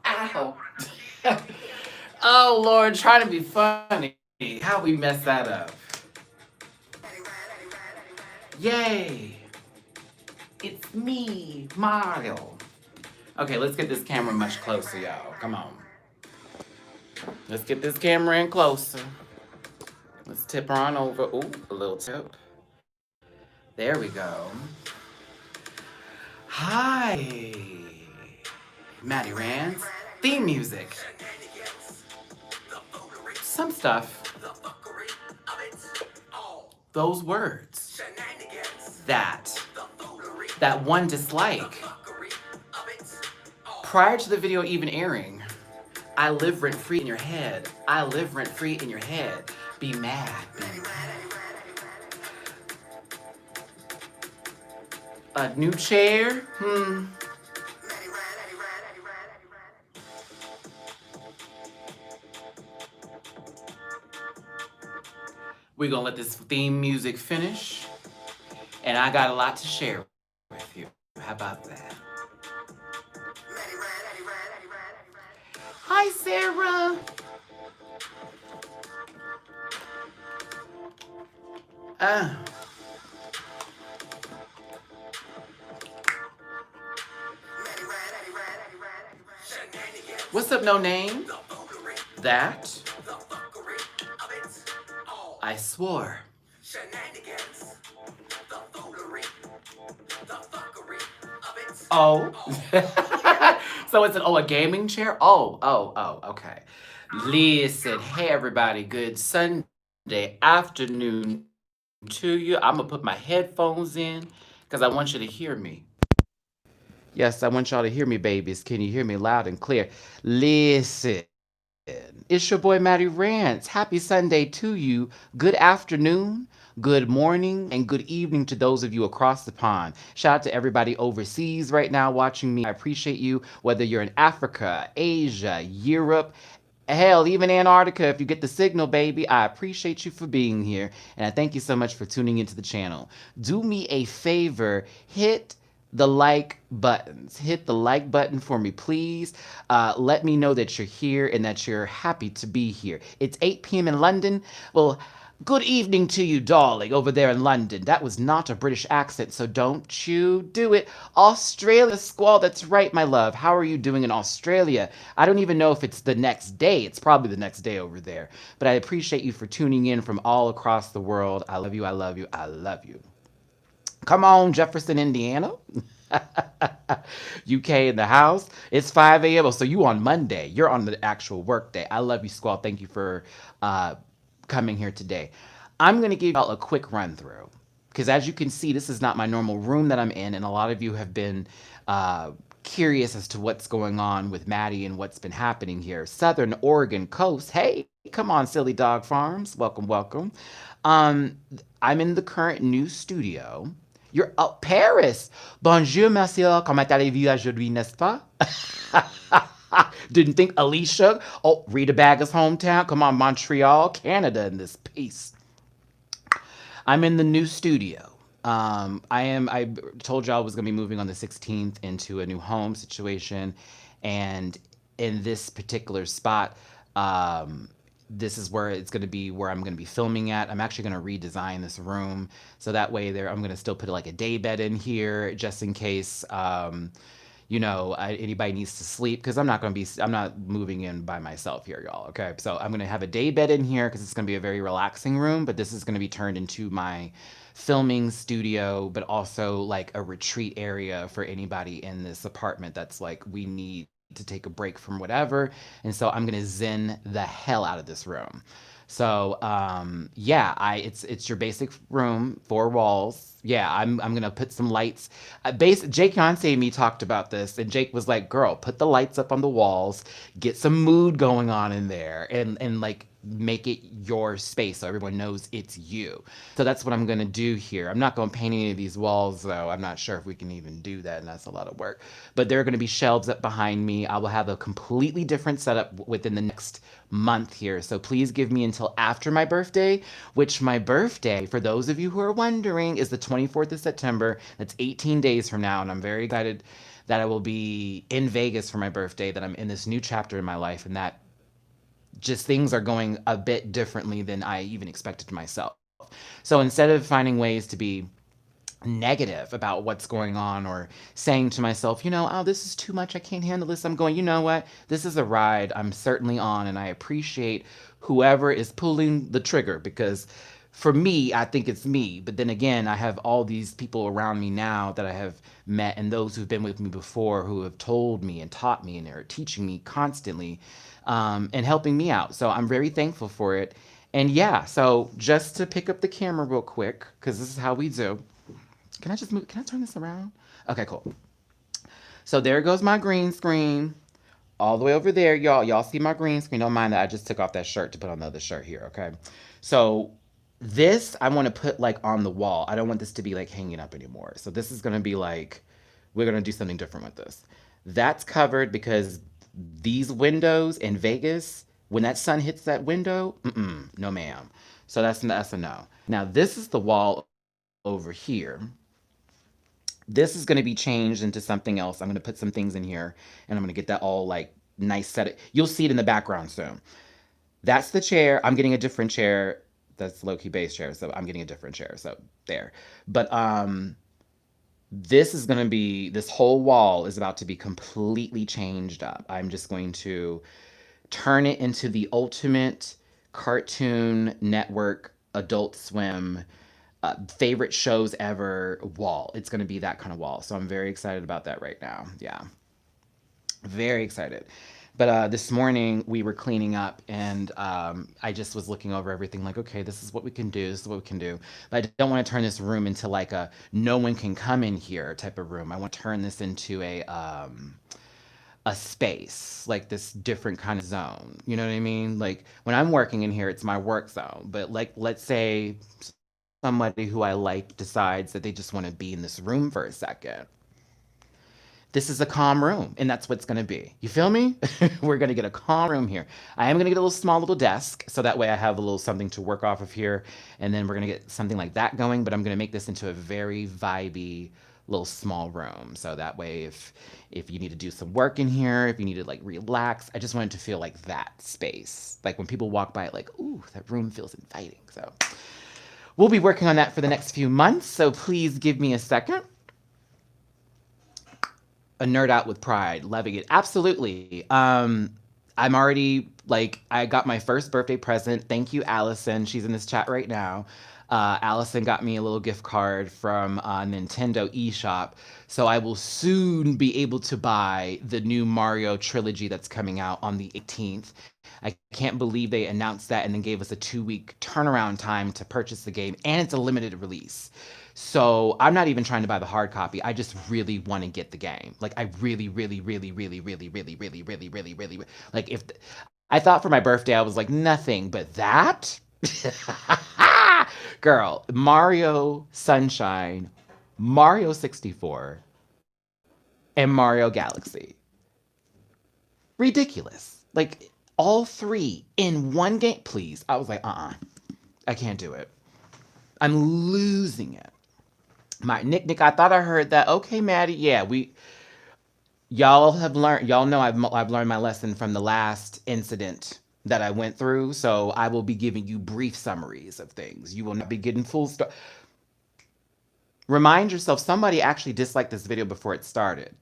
Ow. Oh Lord, trying to be funny. How we mess that up? Yay! It's me, Mario. Okay, let's get this camera much closer, y'all. Come on. Let's get this camera in closer. Let's tip her on over. Ooh, a little tip. There we go. Hi. Matty Rants. Theme music. Some stuff. Those words. That. That one dislike. Prior to the video even airing, I live rent free in your head. I live rent free in your head. Be mad. Be mad. A new chair? We're gonna let this theme music finish. And I got a lot to share with you. How about that? Hi, Sarah. Uh, what's up, no name? That I swore. Oh. So it's a gaming chair? Oh, okay. Listen, hey everybody, good Sunday afternoon to you. I'm gonna put my headphones in because I want you to hear me. Yes, I want y'all to hear me, babies. Can you hear me loud and clear? Listen. It's your boy Matty Rants. Happy Sunday to you. Good afternoon, good morning, and good evening to those of you across the pond. Shout out to everybody overseas right now watching me. I appreciate you, whether you're in Africa, Asia, Europe, hell, even Antarctica, if you get the signal, baby. I appreciate you for being here, and I thank you so much for tuning into the channel. Do me a favor, hit the like buttons. Hit the like button for me, please. Let me know that you're here and that you're happy to be here. It's 8 p.m. in London. Well, good evening to you, darling, over there in London. That was not a British accent, so don't you do it. Australia squall, that's right, my love. How are you doing in Australia? I don't even know if it's the next day. It's probably the next day over there. But I appreciate you for tuning in from all across the world. I love you, I love you, I love you. Come on, Jefferson, Indiana. UK in the house. It's 5 a.m. So you on Monday. You're on the actual work day. I love you, Squall. Thank you for coming here today. I'm going to give y'all a quick run through because as you can see, this is not my normal room that I'm in. And a lot of you have been curious as to what's going on with Matty and what's been happening here. Southern Oregon coast. Hey, come on, Silly Dog Farms. Welcome, welcome. I'm in the current new studio. You're up Paris. Bonjour, monsieur. Comment allez-vous aujourd'hui, n'est-ce pas? Didn't think Alicia. Oh, Rita Bagger's hometown. Come on, Montreal, Canada in this piece. I'm in the new studio. I told y'all I was gonna be moving on the 16th into a new home situation. And in this particular spot, this is where it's going to be where I'm going to be filming at. I'm actually going to redesign this room so that way I'm going to still put like a day bed in here just in case anybody needs to sleep because I'm not moving in by myself here, y'all. Okay, so I'm going to have a day bed in here because it's going to be a very relaxing room, but this is going to be turned into my filming studio, but also like a retreat area for anybody in this apartment that's like, we need to take a break from whatever. And so I'm going to zen the hell out of this room. So yeah, I it's your basic room, four walls. Yeah, I'm gonna put some lights. Jake Yonsei and me talked about this, and Jake was like, "Girl, put the lights up on the walls, get some mood going on in there, and like make it your space so everyone knows it's you." So that's what I'm gonna do here. I'm not gonna paint any of these walls though. I'm not sure if we can even do that, and that's a lot of work. But there are gonna be shelves up behind me. I will have a completely different setup within the next month here. So please give me until after my birthday, which my birthday, for those of you who are wondering, is the 24th of September. That's 18 days from now. And I'm very excited that I will be in Vegas for my birthday, that I'm in this new chapter in my life, and that just things are going a bit differently than I even expected myself. So instead of finding ways to be negative about what's going on or saying to myself, oh, this is too much, I can't handle this, I'm going, you know what? This is a ride I'm certainly on, and I appreciate whoever is pulling the trigger, because for me, I think it's me. But then again, I have all these people around me now that I have met, and those who've been with me before who have told me and taught me and are teaching me constantly, and helping me out. So I'm very thankful for it. And yeah, so just to pick up the camera real quick, because this is how we do. Can I just move? Can I turn this around? Okay, cool. So there goes my green screen. All the way over there, y'all. Y'all see my green screen. Don't mind that. I just took off that shirt to put on the other shirt here, okay? So this I want to put like on the wall. I don't want this to be like hanging up anymore. So this is going to be like, we're going to do something different with this. That's covered because these windows in Vegas, when that sun hits that window, no ma'am. So that's a no. Now this is the wall over here. This is going to be changed into something else. I'm going to put some things in here, and I'm going to get that all like nice set. You'll see it in the background soon. That's the chair. I'm getting a different chair. That's low key base chair, so I'm getting a different chair. So there. But this is going to be, this whole wall is about to be completely changed up. I'm just going to turn it into the ultimate Cartoon Network, Adult Swim, favorite shows ever wall. It's going to be that kind of wall. So I'm very excited about that right now. Yeah, very excited. But this morning we were cleaning up, and I just was looking over everything like, okay, this is what we can do. This is what we can do. But I don't want to turn this room into like a no one can come in here type of room. I want to turn this into a space, like this different kind of zone. You know what I mean? Like when I'm working in here, it's my work zone. But like, let's say somebody who I like decides that they just want to be in this room for a second. This is a calm room, and that's what's going to be. You feel me? We're going to get a calm room here. I am going to get a little small little desk, so that way I have a little something to work off of here, and then we're going to get something like that going, but I'm going to make this into a very vibey little small room. So that way if you need to do some work in here, if you need to like relax, I just want it to feel like that space. Like when people walk by, like, ooh, that room feels inviting. So we'll be working on that for the next few months, so please give me a second. A nerd out with pride, loving it. Absolutely. I'm already like, I got my first birthday present. Thank you, Allison. She's in this chat right now. Allison got me a little gift card from Nintendo eShop. So I will soon be able to buy the new Mario trilogy that's coming out on the 18th. I can't believe they announced that and then gave us a 2-week turnaround time to purchase the game, and it's a limited release. So I'm not even trying to buy the hard copy. I just really want to get the game. Like I really, really, really, really, really, really, really, really, really, really, like if I thought for my birthday I was like nothing, but that, girl, Mario Sunshine, Mario 64, and Mario Galaxy, ridiculous. Like all three in one game, please. I was like, I can't do it. I'm losing it. My Nick, I thought I heard that. Okay, Maddie, yeah, y'all have learned. Y'all know I've learned my lesson from the last incident that I went through. So I will be giving you brief summaries of things. You will not be getting full story. Remind yourself, somebody actually disliked this video before it started.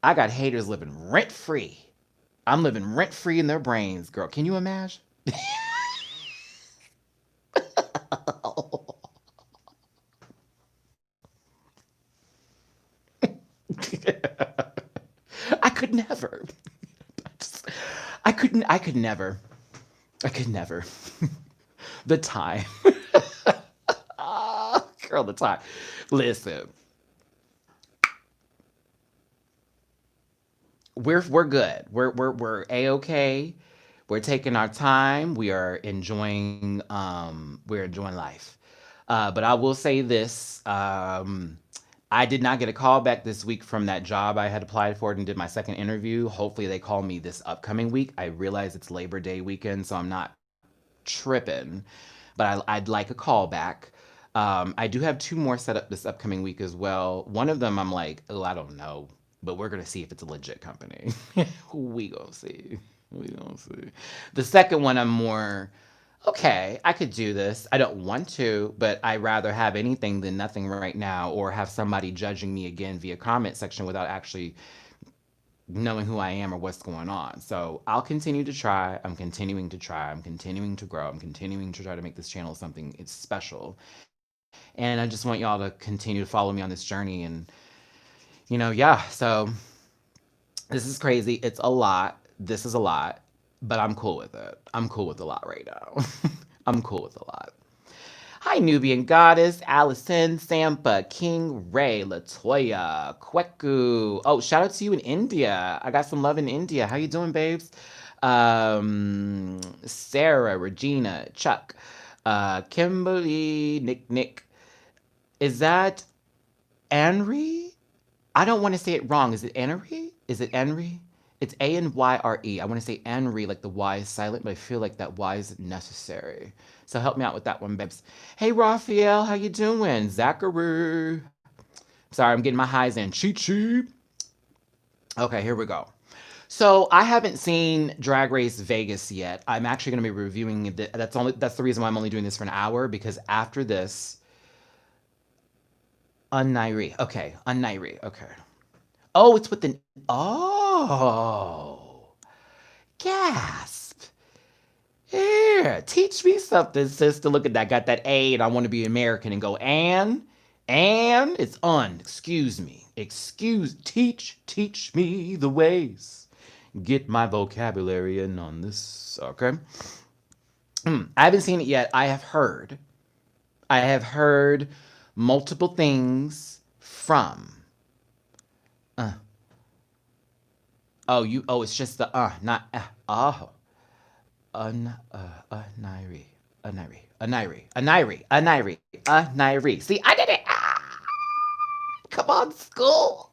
I got haters living rent free. I'm living rent free in their brains, girl. Can you imagine? I could never. I could never. I could never. The time. Ah, girl, the time. Listen, we're good. We're a okay. We're taking our time. We're enjoying life. But I will say this: I did not get a call back this week from that job I had applied for and did my second interview. Hopefully, they call me this upcoming week. I realize it's Labor Day weekend, so I'm not tripping, but I'd like a call back. I do have two more set up this upcoming week as well. One of them I'm like, oh, I don't know, but we're gonna see if it's a legit company. We gonna see. We gonna see. The second one I'm more okay. I could do this. I don't want to, but I rather have anything than nothing right now, or have somebody judging me again via comment section without actually knowing who I am or what's going on. So I'll continue to try. I'm continuing to try. I'm continuing to grow. I'm continuing to try to make this channel something it's special. And I just want y'all to continue to follow me on this journey. And, yeah. So this is crazy. It's a lot. This is a lot, but I'm cool with it. I'm cool with a lot right now. I'm cool with a lot. Hi, Nubian Goddess, Allison, Sampa, King, Ray, Latoya, Kweku. Oh, shout out to you in India. I got some love in India. How you doing, babes? Sarah, Regina, Chuck, Kimberly, Nick. Is that Anri? I don't want to say it wrong. Is it Anri? Is it Anri? It's Anyre. I want to say Anri, like the Y is silent, but I feel like that Y is necessary. So help me out with that one, babes. Hey, Raphael, how you doing? Zachary. Sorry, I'm getting my highs in. Cheat cheat. Okay, here we go. So I haven't seen Drag Race Vegas yet. I'm actually going to be reviewing it. That's the reason why I'm only doing this for an hour, because after this, Unnairi. Okay, Unnairi. Okay. Oh, it's with the. Oh, gasp. Here, teach me something, sister. Look at that. Got that A, and I want to be American and go, and it's excuse me. Teach me the ways. Get my vocabulary in on this, okay? I haven't seen it yet. I have heard multiple things from. Uh, it's just the not oh. Nairi. Nairi. See, I did it. Come on, school.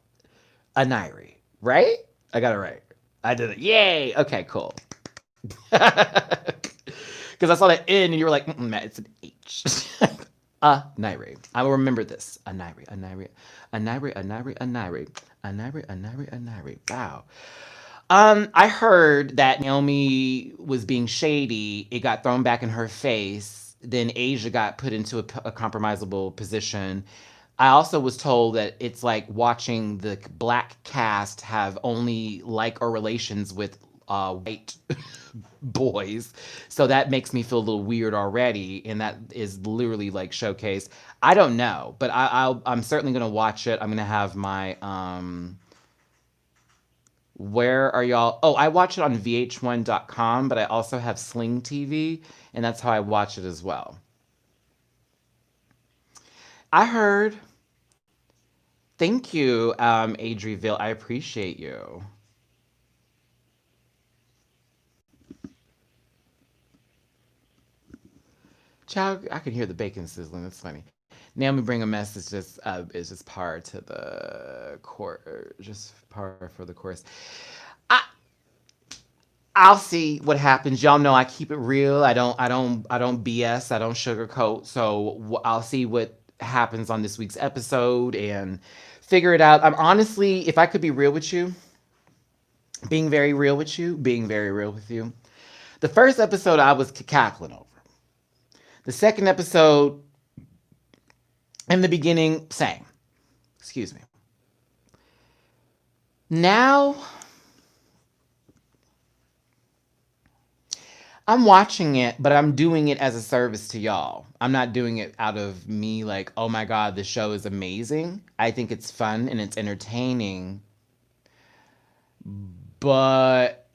Nairi. Right? I got it right. I did it. Yay. Okay, cool. Because I saw that N and you were like, Matt, it's an H. Nairi. I will remember this. Nairi. Wow. I heard that Naomi was being shady. It got thrown back in her face. Then Asia got put into a compromisable position. I also was told that it's like watching the black cast have only like or relations with white boys. So that makes me feel a little weird already. And that is literally like showcase. I don't know, but I'm certainly going to watch it. I'm going to have my where are y'all? Oh, I watch it on vh1.com, but I also have Sling TV, and that's how I watch it as well. I heard. Thank you, Adrieville. I appreciate you. Child, I can hear the bacon sizzling. That's funny. Naomi bring a mess is just par to the court, just par for the course. I I'll see what happens. Y'all know I keep it real. I don't BS. I don't sugarcoat. So I'll see what happens on this week's episode and figure it out. I'm honestly, if I could be real with you, being very real with you. The first episode I was cackling over. The second episode, in the beginning, same. Excuse me. Now I'm watching it, but I'm doing it as a service to y'all. I'm not doing it out of me like, oh my God, this show is amazing. I think it's fun and it's entertaining. But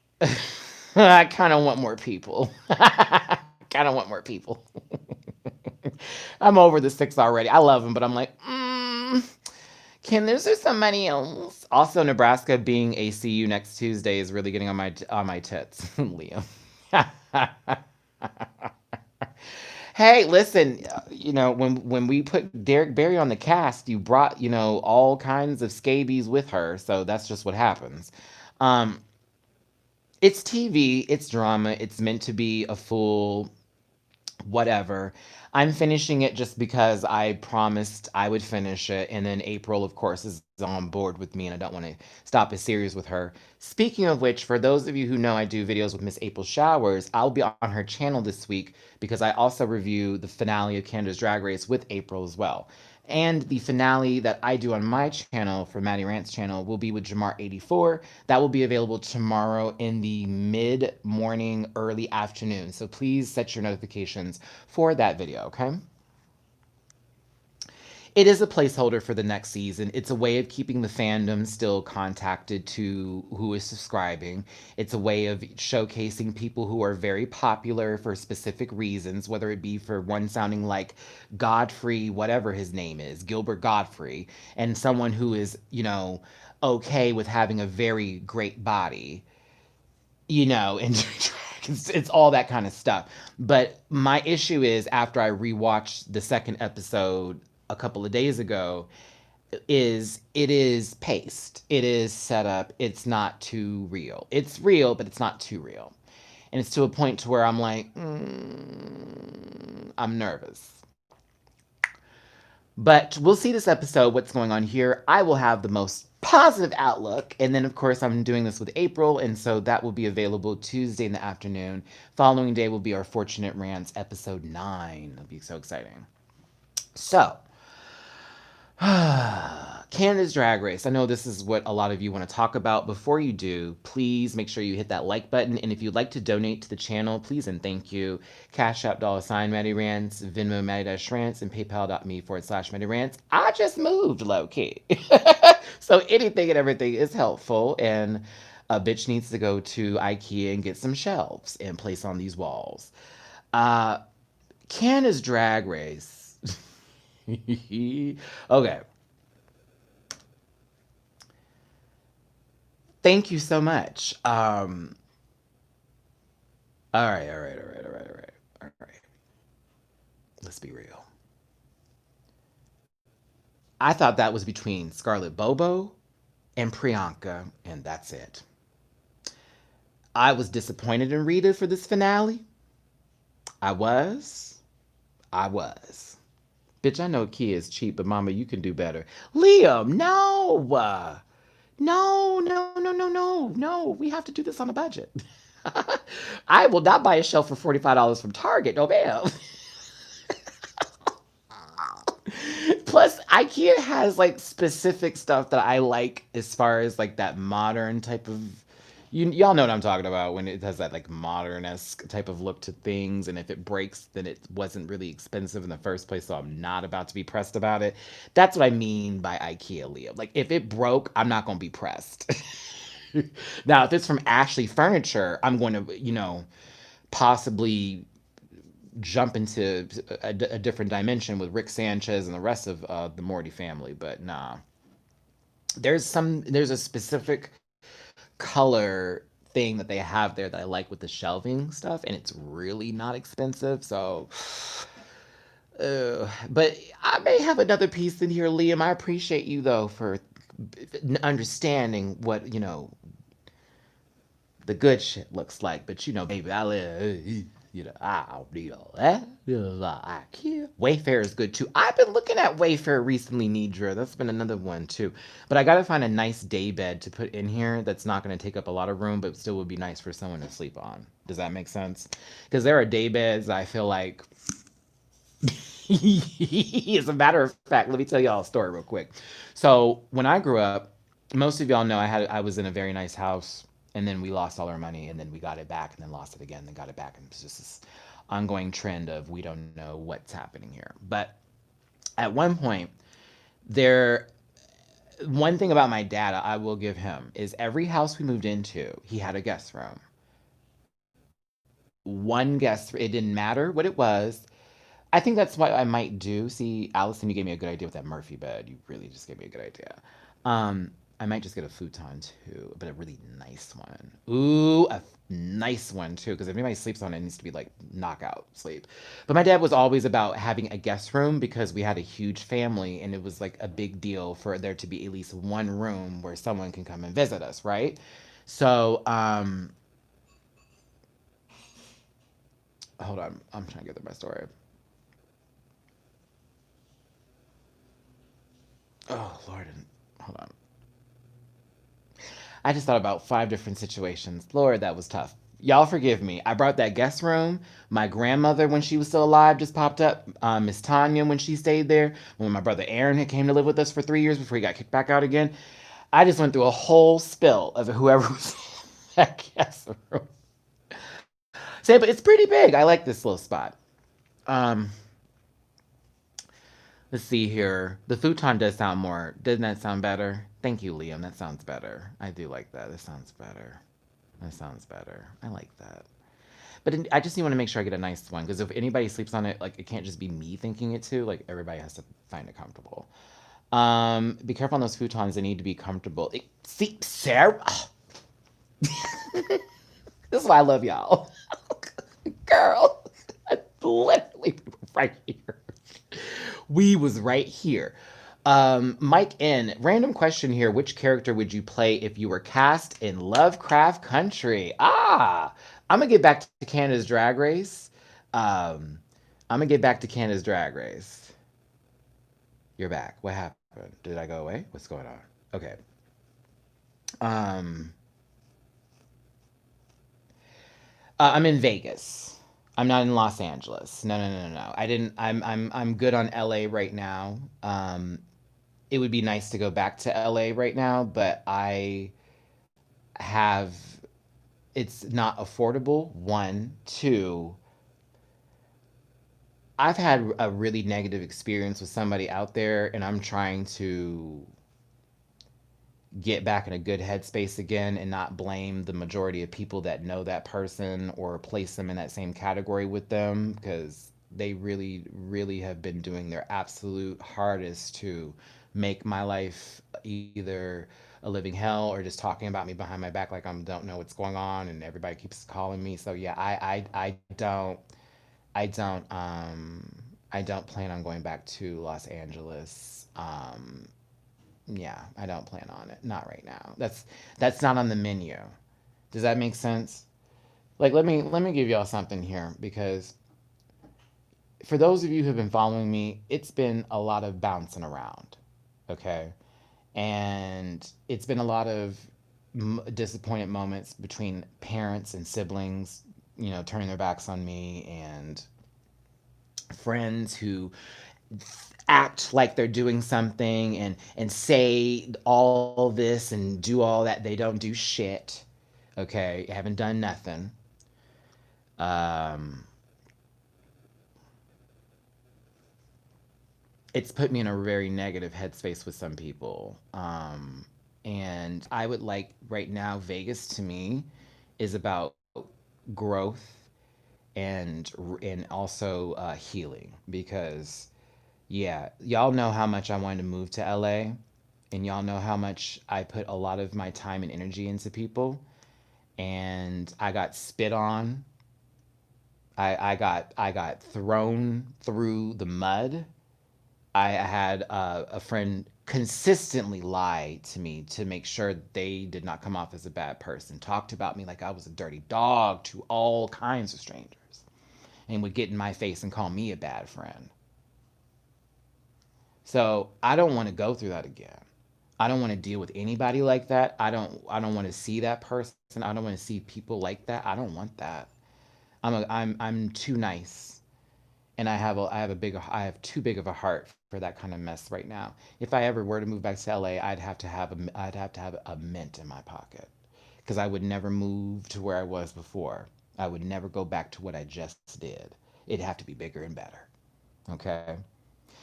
I kind of want more people. Kind of want more people. I'm over the six already. I love them, but I'm like, can there do somebody else? Also, Nebraska being ACU next Tuesday is really getting on my tits, Liam. Hey, listen, when we put Derek Barry on the cast, you brought all kinds of scabies with her, so that's just what happens. Um, it's TV, it's drama, it's meant to be a full whatever. I'm finishing it just because I promised I would finish it. And then April, of course, is on board with me, and I don't want to stop a series with her. Speaking of which, for those of you who know I do videos with Miss April Showers, I'll be on her channel this week because I also review the finale of Canada's Drag Race with April as well. And the finale that I do on my channel for Matty Rants channel will be with Jamar84. That will be available tomorrow in the mid morning, early afternoon. So please set your notifications for that video, okay? It is a placeholder for the next season. It's a way of keeping the fandom still contacted to who is subscribing. It's a way of showcasing people who are very popular for specific reasons, whether it be for one sounding like Godfrey, whatever his name is, Gilbert Godfrey, and someone who is, okay with having a very great body, and it's all that kind of stuff. But my issue is after I rewatched the second episode a couple of days ago, is it is paced, it is set up, it's not too real. It's real, but it's not too real. And it's to a point to where I'm like, I'm nervous. But we'll see this episode, what's going on here. I will have the most positive outlook. And then, of course, I'm doing this with April. And so that will be available Tuesday in the afternoon. Following day will be our Fortunate Rants episode 9. It'll be so exciting. So, Canada's Drag Race. I know this is what a lot of you want to talk about. Before you do, please make sure you hit that like button. And if you'd like to donate to the channel, please and thank you. Cash App $ Matty Rants, Venmo Matty-Rants, and PayPal.me/Matty Rants. I just moved low key. So anything and everything is helpful. And a bitch needs to go to IKEA and get some shelves and place on these walls. Uh, Canada's Drag Race. Okay. Thank you so much. All right. Let's be real. I thought that was between Scarlett Bobo and Priyanka, and that's it. I was disappointed in Rita for this finale. I was. I was. Bitch, I know Kia is cheap, but mama, you can do better. Liam, no. No. We have to do this on a budget. I will not buy a shelf for $45 from Target. No, ma'am. Plus, IKEA has like specific stuff that I like as far as like that modern type of. Y'all know what I'm talking about when it has that like modern-esque type of look to things, and if it breaks, then it wasn't really expensive in the first place, so I'm not about to be pressed about it. That's what I mean by IKEA, Leo. Like if it broke, I'm not gonna be pressed. Now, if it's from Ashley Furniture, I'm going to, possibly jump into a different dimension with Rick Sanchez and the rest of the Morty family. But nah, there's a specific color thing that they have there that I like with the shelving stuff, and it's really not expensive. So, but I may have another piece in here, Liam. I appreciate you though for understanding what the good shit looks like. But baby, I live. I don't need all that. Wayfair is good too. I've been looking at Wayfair recently, Nidra. That's been another one too. But I gotta find a nice day bed to put in here that's not gonna take up a lot of room, but still would be nice for someone to sleep on. Does that make sense? Because there are day beds I feel like. As a matter of fact, let me tell y'all a story real quick. So when I grew up, most of y'all know I was in a very nice house, and then we lost all our money, and then we got it back, and then lost it again, and then got it back, and it's just this ongoing trend of we don't know what's happening here. But at one point, there, one thing about my dad I will give him is every house we moved into, he had a guest room. one guest. It didn't matter what it was. I think that's what I might do. See, Allison, you gave me a good idea with that Murphy bed. You really just gave me a good idea. Um, I might just get a futon too, but a really nice one. Ooh, a nice one too, because if anybody sleeps on it, it needs to be like knockout sleep. But my dad was always about having a guest room because we had a huge family, and it was like a big deal for there to be at least one room where someone can come and visit us, right? So, hold on, I'm trying to get through my story. Oh Lord, hold on. I just thought about five different situations. Lord, that was tough. Y'all forgive me. I brought that guest room. My grandmother, when she was still alive, just popped up. Miss Tanya, when she stayed there. When my brother Aaron had came to live with us for 3 years before he got kicked back out again. I just went through a whole spill of whoever was in that guest room. Say, but it's pretty big. I like this little spot. Um, let's see here. The futon does sound more. Doesn't that sound better? Thank you, Liam. That sounds better. I do like that. That sounds better. That sounds better. I like that. But I just want to make sure I get a nice one because if anybody sleeps on it, like it can't just be me thinking it too. Like everybody has to find it comfortable. Be careful on those futons; they need to be comfortable. See, Sarah, this is why I love y'all, girl. Literally right here. We was right here. Mike N. Random question here. Which character would you play if you were cast in Lovecraft Country? I'm gonna get back to Canada's Drag Race. Um, I'm gonna get back to Canada's Drag Race. You're back. What happened? Did I go away? What's going on? Okay. Um, I'm in Vegas. I'm not in Los Angeles. No, no, no, no, no. I didn't. I'm good on LA right now. It would be nice to go back to LA right now, but I have it's not affordable. One, two. I've had a really negative experience with somebody out there, and I'm trying to get back in a good headspace again and not blame the majority of people that know that person or place them in that same category with them because they really, really have been doing their absolute hardest to make my life either a living hell or just talking about me behind my back like I don't know what's going on and everybody keeps calling me. So yeah, I don't I don't plan on going back to Los Angeles. Yeah, I don't plan on it. Not right now. That's not on the menu. Does that make sense? Like let me give y'all something here because for those of you who've been following me, it's been a lot of bouncing around. Okay? And it's been a lot of disappointed moments between parents and siblings, turning their backs on me and friends who act like they're doing something and say all this and do all that. They don't do shit. Okay, haven't done nothing. Um, it's put me in a very negative headspace with some people. And I would like right now, Vegas to me is about growth and and also healing because yeah, y'all know how much I wanted to move to LA, and y'all know how much I put a lot of my time and energy into people, and I got spit on. I got thrown through the mud. I had a friend consistently lie to me to make sure they did not come off as a bad person. Talked about me like I was a dirty dog to all kinds of strangers, and would get in my face and call me a bad friend. So I don't want to go through that again. I don't want to deal with anybody like that. I don't want to see that person. I don't want to see people like that. I don't want that. I'm too nice. And I have too big of a heart for that kind of mess right now. If I ever were to move back to LA, I'd have to have a mint in my pocket because I would never move to where I was before. I would never go back to what I just did. It'd have to be bigger and better. Okay?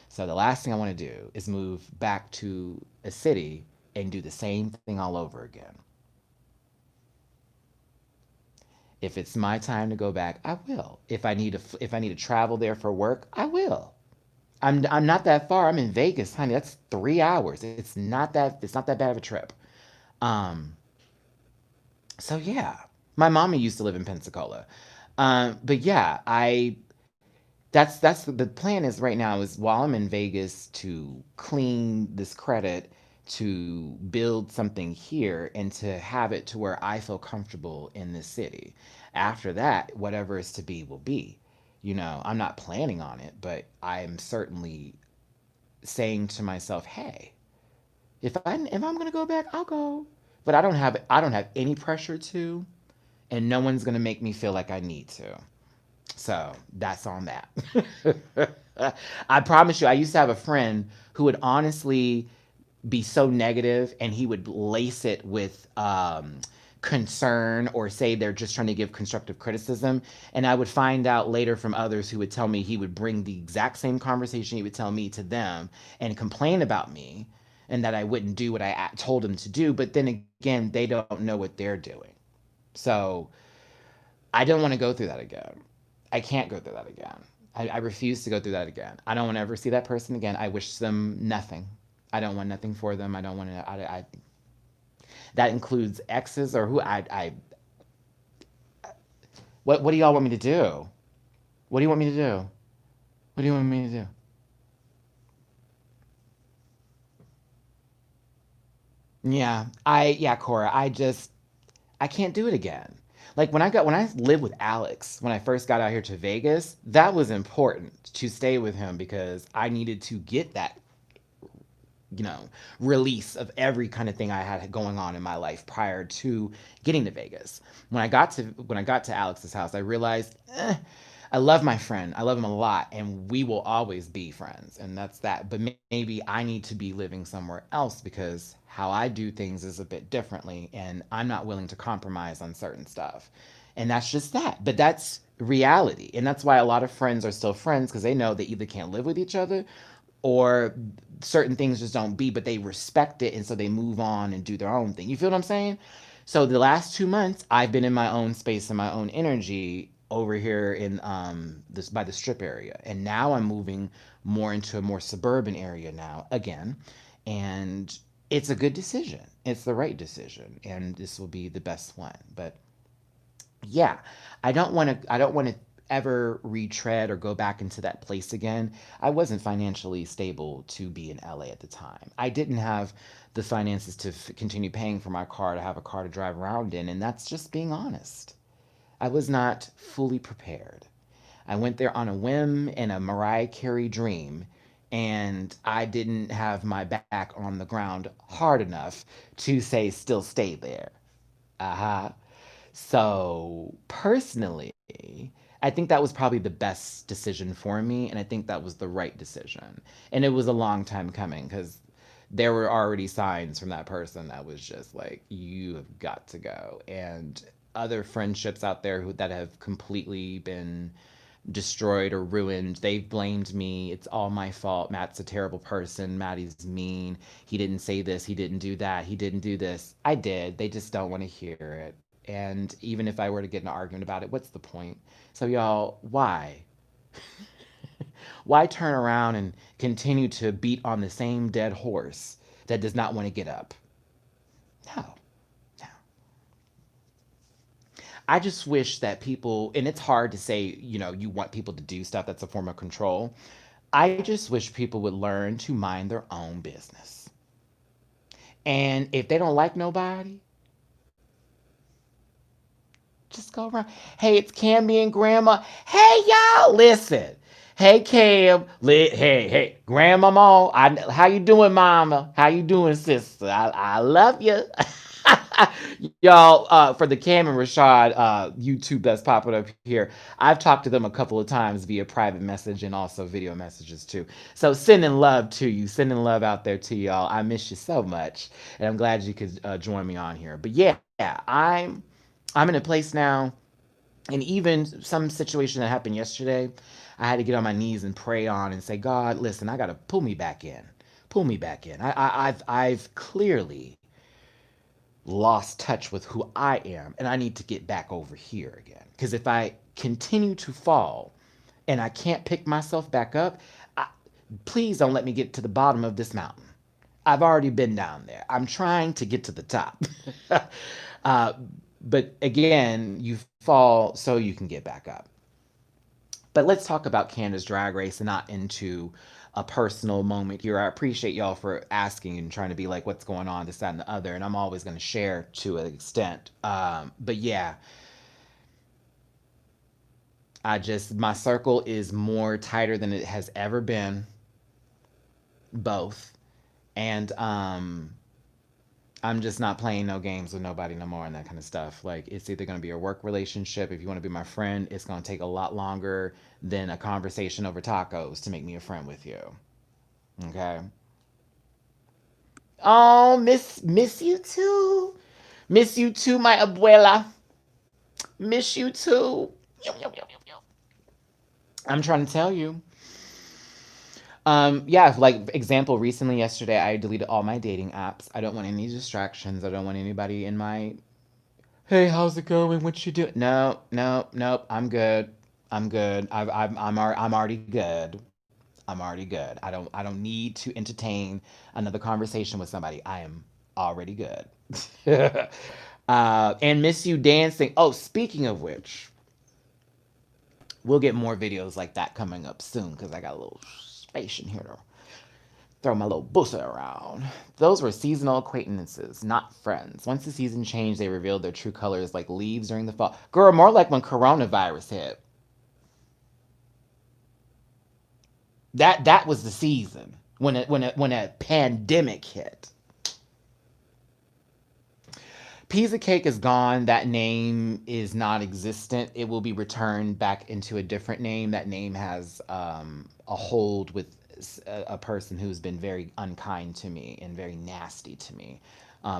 So the last thing I want to do is move back to a city and do the same thing all over again. If it's my time to go back, I will. If I need to travel there for work, I will. I'm not that far. I'm in Vegas, honey. That's 3 hours. It's not that bad of a trip. Um, so yeah, my mommy used to live in Pensacola. But yeah, I that's the plan is right now is while I'm in Vegas to clean this credit, to build something here and to have it to where I feel comfortable in this city. After that, whatever is to be will be. I'm not planning on it, but I am certainly saying to myself, "Hey, if I'm gonna go back, I'll go." But I don't have any pressure to, and no one's gonna make me feel like I need to. So that's on that. I promise you, I used to have a friend who would honestly be so negative and he would lace it with concern or say they're just trying to give constructive criticism. And I would find out later from others who would tell me he would bring the exact same conversation he would tell me to them and complain about me and that I wouldn't do what I told him to do. But then again, they don't know what they're doing. So I don't want to go through that again. I can't go through that again. I refuse to go through that again. I don't want to ever see that person again. I wish them nothing. I don't want nothing for them. I don't want to. That includes exes or who. What do y'all want me to do? What do you want me to do? What do you want me to do? Yeah, Cora. I can't do it again. Like when I lived with Alex when I first got out here to Vegas, that was important to stay with him because I needed to get that you know, release of every kind of thing I had going on in my life prior to getting to Vegas. When I got to Alex's house, I realized I love my friend. I love him a lot, and we will always be friends, and that's that. But maybe I need to be living somewhere else because how I do things is a bit differently, and I'm not willing to compromise on certain stuff. And that's just that. But that's reality. And that's why a lot of friends are still friends because they know they either can't live with each other or certain things just don't be, but they respect it and so they move on and do their own thing. You feel what I'm saying? So the last 2 months, I've been in my own space and my own energy over here in this by the strip area, and now I'm moving more into a more suburban area now again, and it's a good decision. It's the right decision, and this will be the best one. But yeah, I don't want to ever retread or go back into that place again. I wasn't financially stable to be in LA at the time. I didn't have the finances to continue paying for my car to have a car to drive around in, and that's just being honest. I was not fully prepared. I went there on a whim and a Mariah Carey dream, and I didn't have my back on the ground hard enough to say still stay there. Aha. So, personally, I think that was probably the best decision for me, and I think that was the right decision. And it was a long time coming because there were already signs from that person that was just like, you have got to go. And other friendships out there that have completely been destroyed or ruined. They've blamed me. It's all my fault. Matt's a terrible person. Matty's mean. He didn't say this. He didn't do that. He didn't do this. I did. They just don't want to hear it. And even if I were to get in an argument about it, what's the point? So, y'all, why? Why turn around and continue to beat on the same dead horse that does not want to get up? No, no. I just wish that people, and it's hard to say, you want people to do stuff that's a form of control. I just wish people would learn to mind their own business. And if they don't like nobody, just go around. Hey, it's Cammy and Grandma. Hey, y'all, listen. Hey, Cam. Hey, Grandmama. How you doing, Mama? How you doing, sister? I love you. Y'all, for the Cam and Rashad YouTube that's popping up here, I've talked to them a couple of times via private message and also video messages too. So sending love to you, sending love out there to y'all. I miss you so much, and I'm glad you could join me on here. But yeah, I'm in a place now, and even some situation that happened yesterday, I had to get on my knees and pray on and say, God, listen, I gotta pull me back in, pull me back in. I've clearly lost touch with who I am, and I need to get back over here again. Because if I continue to fall and I can't pick myself back up, I, please don't let me get to the bottom of this mountain. I've already been down there. I'm trying to get to the top. uh, but again, you fall so you can get back up. But let's talk about Canada's Drag Race and not into a personal moment here. I appreciate y'all for asking and trying to be like, what's going on, this, that, and the other. And I'm always going to share to an extent. But yeah, my circle is more tighter than it has ever been, both. And I'm just not playing no games with nobody no more and that kind of stuff. Like, it's either going to be a work relationship. If you want to be my friend, it's going to take a lot longer than a conversation over tacos to make me a friend with you. Okay. Oh, miss you too. Miss you too, my abuela. Miss you too. I'm trying to tell you. Yeah, like example, recently yesterday I deleted all my dating apps. I don't want any distractions. I don't want anybody in my hey, how's it going? What you doing? No, no, nope. I'm good. I'm good. I'm already good. I'm already good. I don't need to entertain another conversation with somebody. I am already good. And miss you dancing. Oh, speaking of which, we'll get more videos like that coming up soon because I got a little space in here to throw my little bussa around. Those were seasonal acquaintances, not friends. Once the season changed, they revealed their true colors like leaves during the fall. Girl, more like when coronavirus hit. That was the season when a pandemic hit. Pizza Cake is gone. That name is not existent. It will be returned back into a different name. That name has a hold with a person who's been very unkind to me and very nasty to me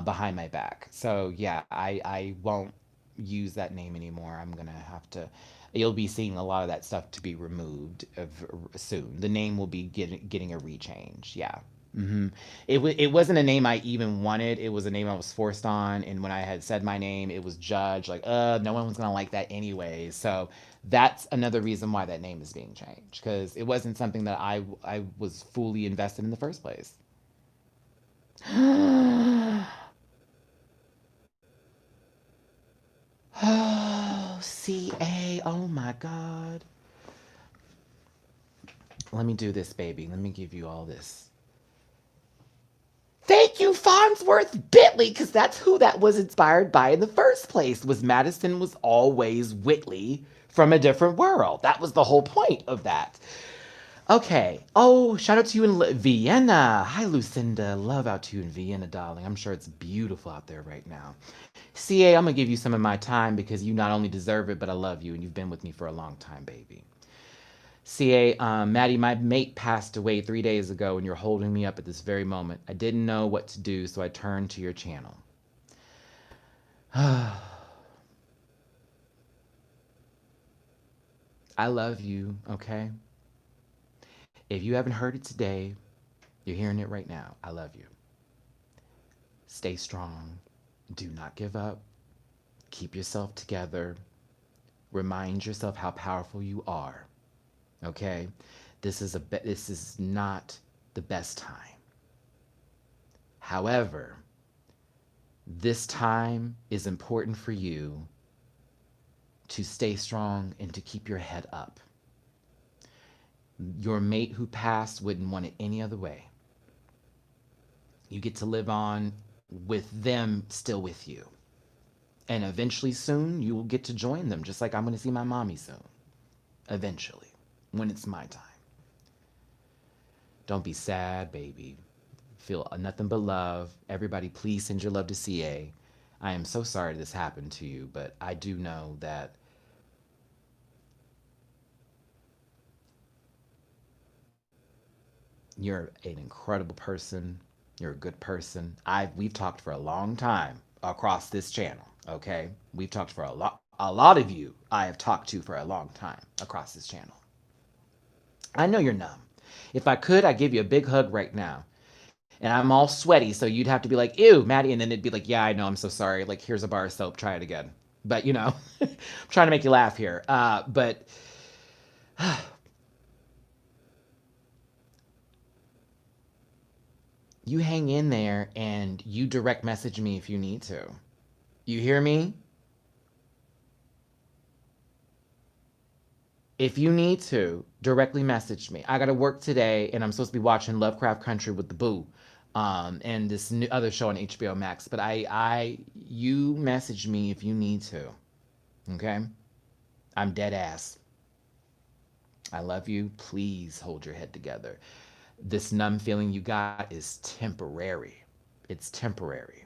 behind my back. So yeah, I won't use that name anymore. I'm gonna have to. You'll be seeing a lot of that stuff to be removed soon. The name will be getting a rechange. Yeah. It wasn't a name I even wanted. It was a name I was forced on, and when I had said my name, it was judged like, no one was gonna like that anyways. So that's another reason why that name is being changed because it wasn't something that I was fully invested in the first place. Oh, CA. Oh my God. Let me do this, baby. Let me give you all this. Thank you, Farnsworth Bentley, because that's who that was inspired by in the first place. Was Madison was always Whitley from a different world. That was the whole point of that. Okay. Oh, shout out to you in Vienna. Hi, Lucinda. Love out to you in Vienna, darling. I'm sure it's beautiful out there right now. CA, I'm gonna give you some of my time because you not only deserve it, but I love you and you've been with me for a long time, baby. CA, Maddie, my mate passed away 3 days ago, and you're holding me up at this very moment. I didn't know what to do, so I turned to your channel. I love you, okay? If you haven't heard it today, you're hearing it right now. I love you. Stay strong. Do not give up. Keep yourself together. Remind yourself how powerful you are. Okay? This is not the best time. However, this time is important for you to stay strong and to keep your head up. Your mate who passed wouldn't want it any other way. You get to live on with them still with you. And eventually soon you will get to join them, just like I'm going to see my mommy soon. Eventually, when it's my time. Don't be sad, baby. Feel nothing but love. Everybody, please send your love to CA. I am so sorry this happened to you, but I do know that you're an incredible person. You're a good person. We've talked for a long time across this channel, okay? We've talked for a lot of you I have talked to for a long time across this channel. I know you're numb. If I could, I'd give you a big hug right now. And I'm all sweaty, so you'd have to be like, ew, Matty, and then it'd be like, yeah, I know, I'm so sorry. Like, here's a bar of soap, try it again. But I'm trying to make you laugh here. But you hang in there and you direct message me if you need to. You hear me? If you need to, directly message me. I got to work today, and I'm supposed to be watching Lovecraft Country with the Boo, and this new other show on HBO Max. But you message me if you need to. Okay, I'm dead ass. I love you. Please hold your head together. This numb feeling you got is temporary. It's temporary.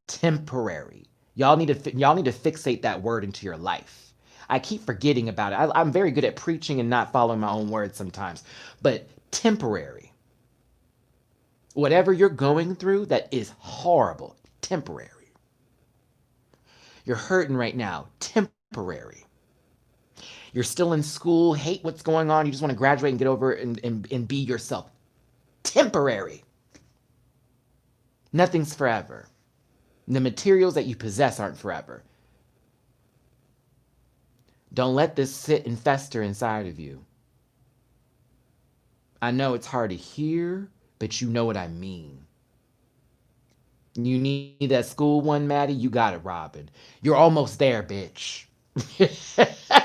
Temporary. Y'all need to fixate that word into your life. I keep forgetting about it. I'm very good at preaching and not following my own words sometimes, but temporary. Whatever you're going through that is horrible, temporary. You're hurting right now, temporary. You're still in school, hate what's going on, you just want to graduate and get over it and be yourself. Temporary. Nothing's forever. The materials that you possess aren't forever. Don't let this sit and fester inside of you. I know it's hard to hear, but you know what I mean. You need that school one, Maddie? You got it, Robin. You're almost there, bitch.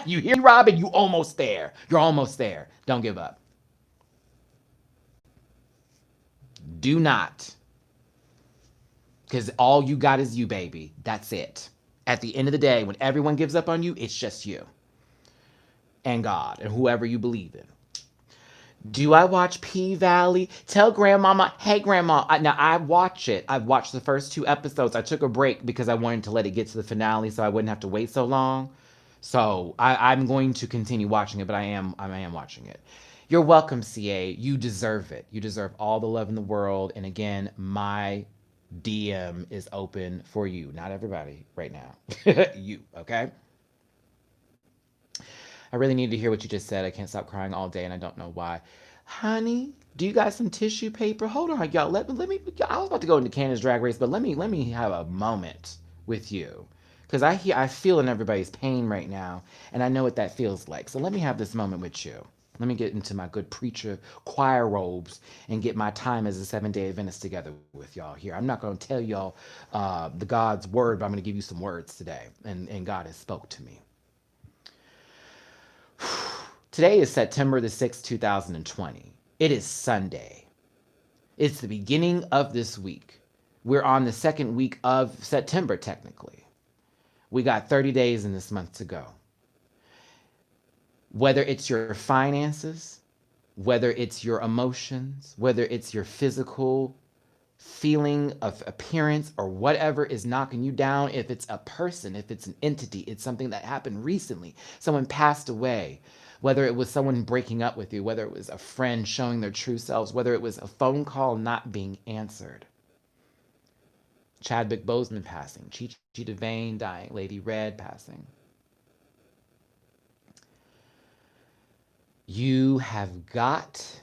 You hear me, Robin? You almost there. You're almost there. Don't give up. Do not. Because all you got is you, baby. That's it. At the end of the day, when everyone gives up on you, it's just you and God and whoever you believe in. Do I watch P Valley? Tell grandmama, hey grandma. Now I watch it. I've watched the first 2 episodes. I took a break because I wanted to let it get to the finale so I wouldn't have to wait so long. So I'm going to continue watching it, but I am watching it. You're welcome, CA. You deserve it. You deserve all the love in the world. And again, my DM is open for you. Not everybody right now. You, okay? I really need to hear what you just said. I can't stop crying all day and I don't know why. Honey, do you got some tissue paper? Hold on, y'all. Let me I was about to go into Canada's Drag Race, but let me have a moment with you. Cuz I feel in everybody's pain right now and I know what that feels like. So let me have this moment with you. Let me get into my good preacher choir robes and get my time as a 7-day Adventist together with y'all here. I'm not going to tell y'all the God's word, but I'm going to give you some words today. And God has spoke to me. Today is September the 6th, 2020. It is Sunday. It's the beginning of this week. We're on the second week of September, technically. We got 30 days in this month to go. Whether it's your finances, whether it's your emotions, whether it's your physical feeling of appearance or whatever is knocking you down, if it's a person, if it's an entity, it's something that happened recently, someone passed away, whether it was someone breaking up with you, whether it was a friend showing their true selves, whether it was a phone call not being answered. Chadwick Boseman passing, Chi Chi DeVane dying, Lady Red passing. You have got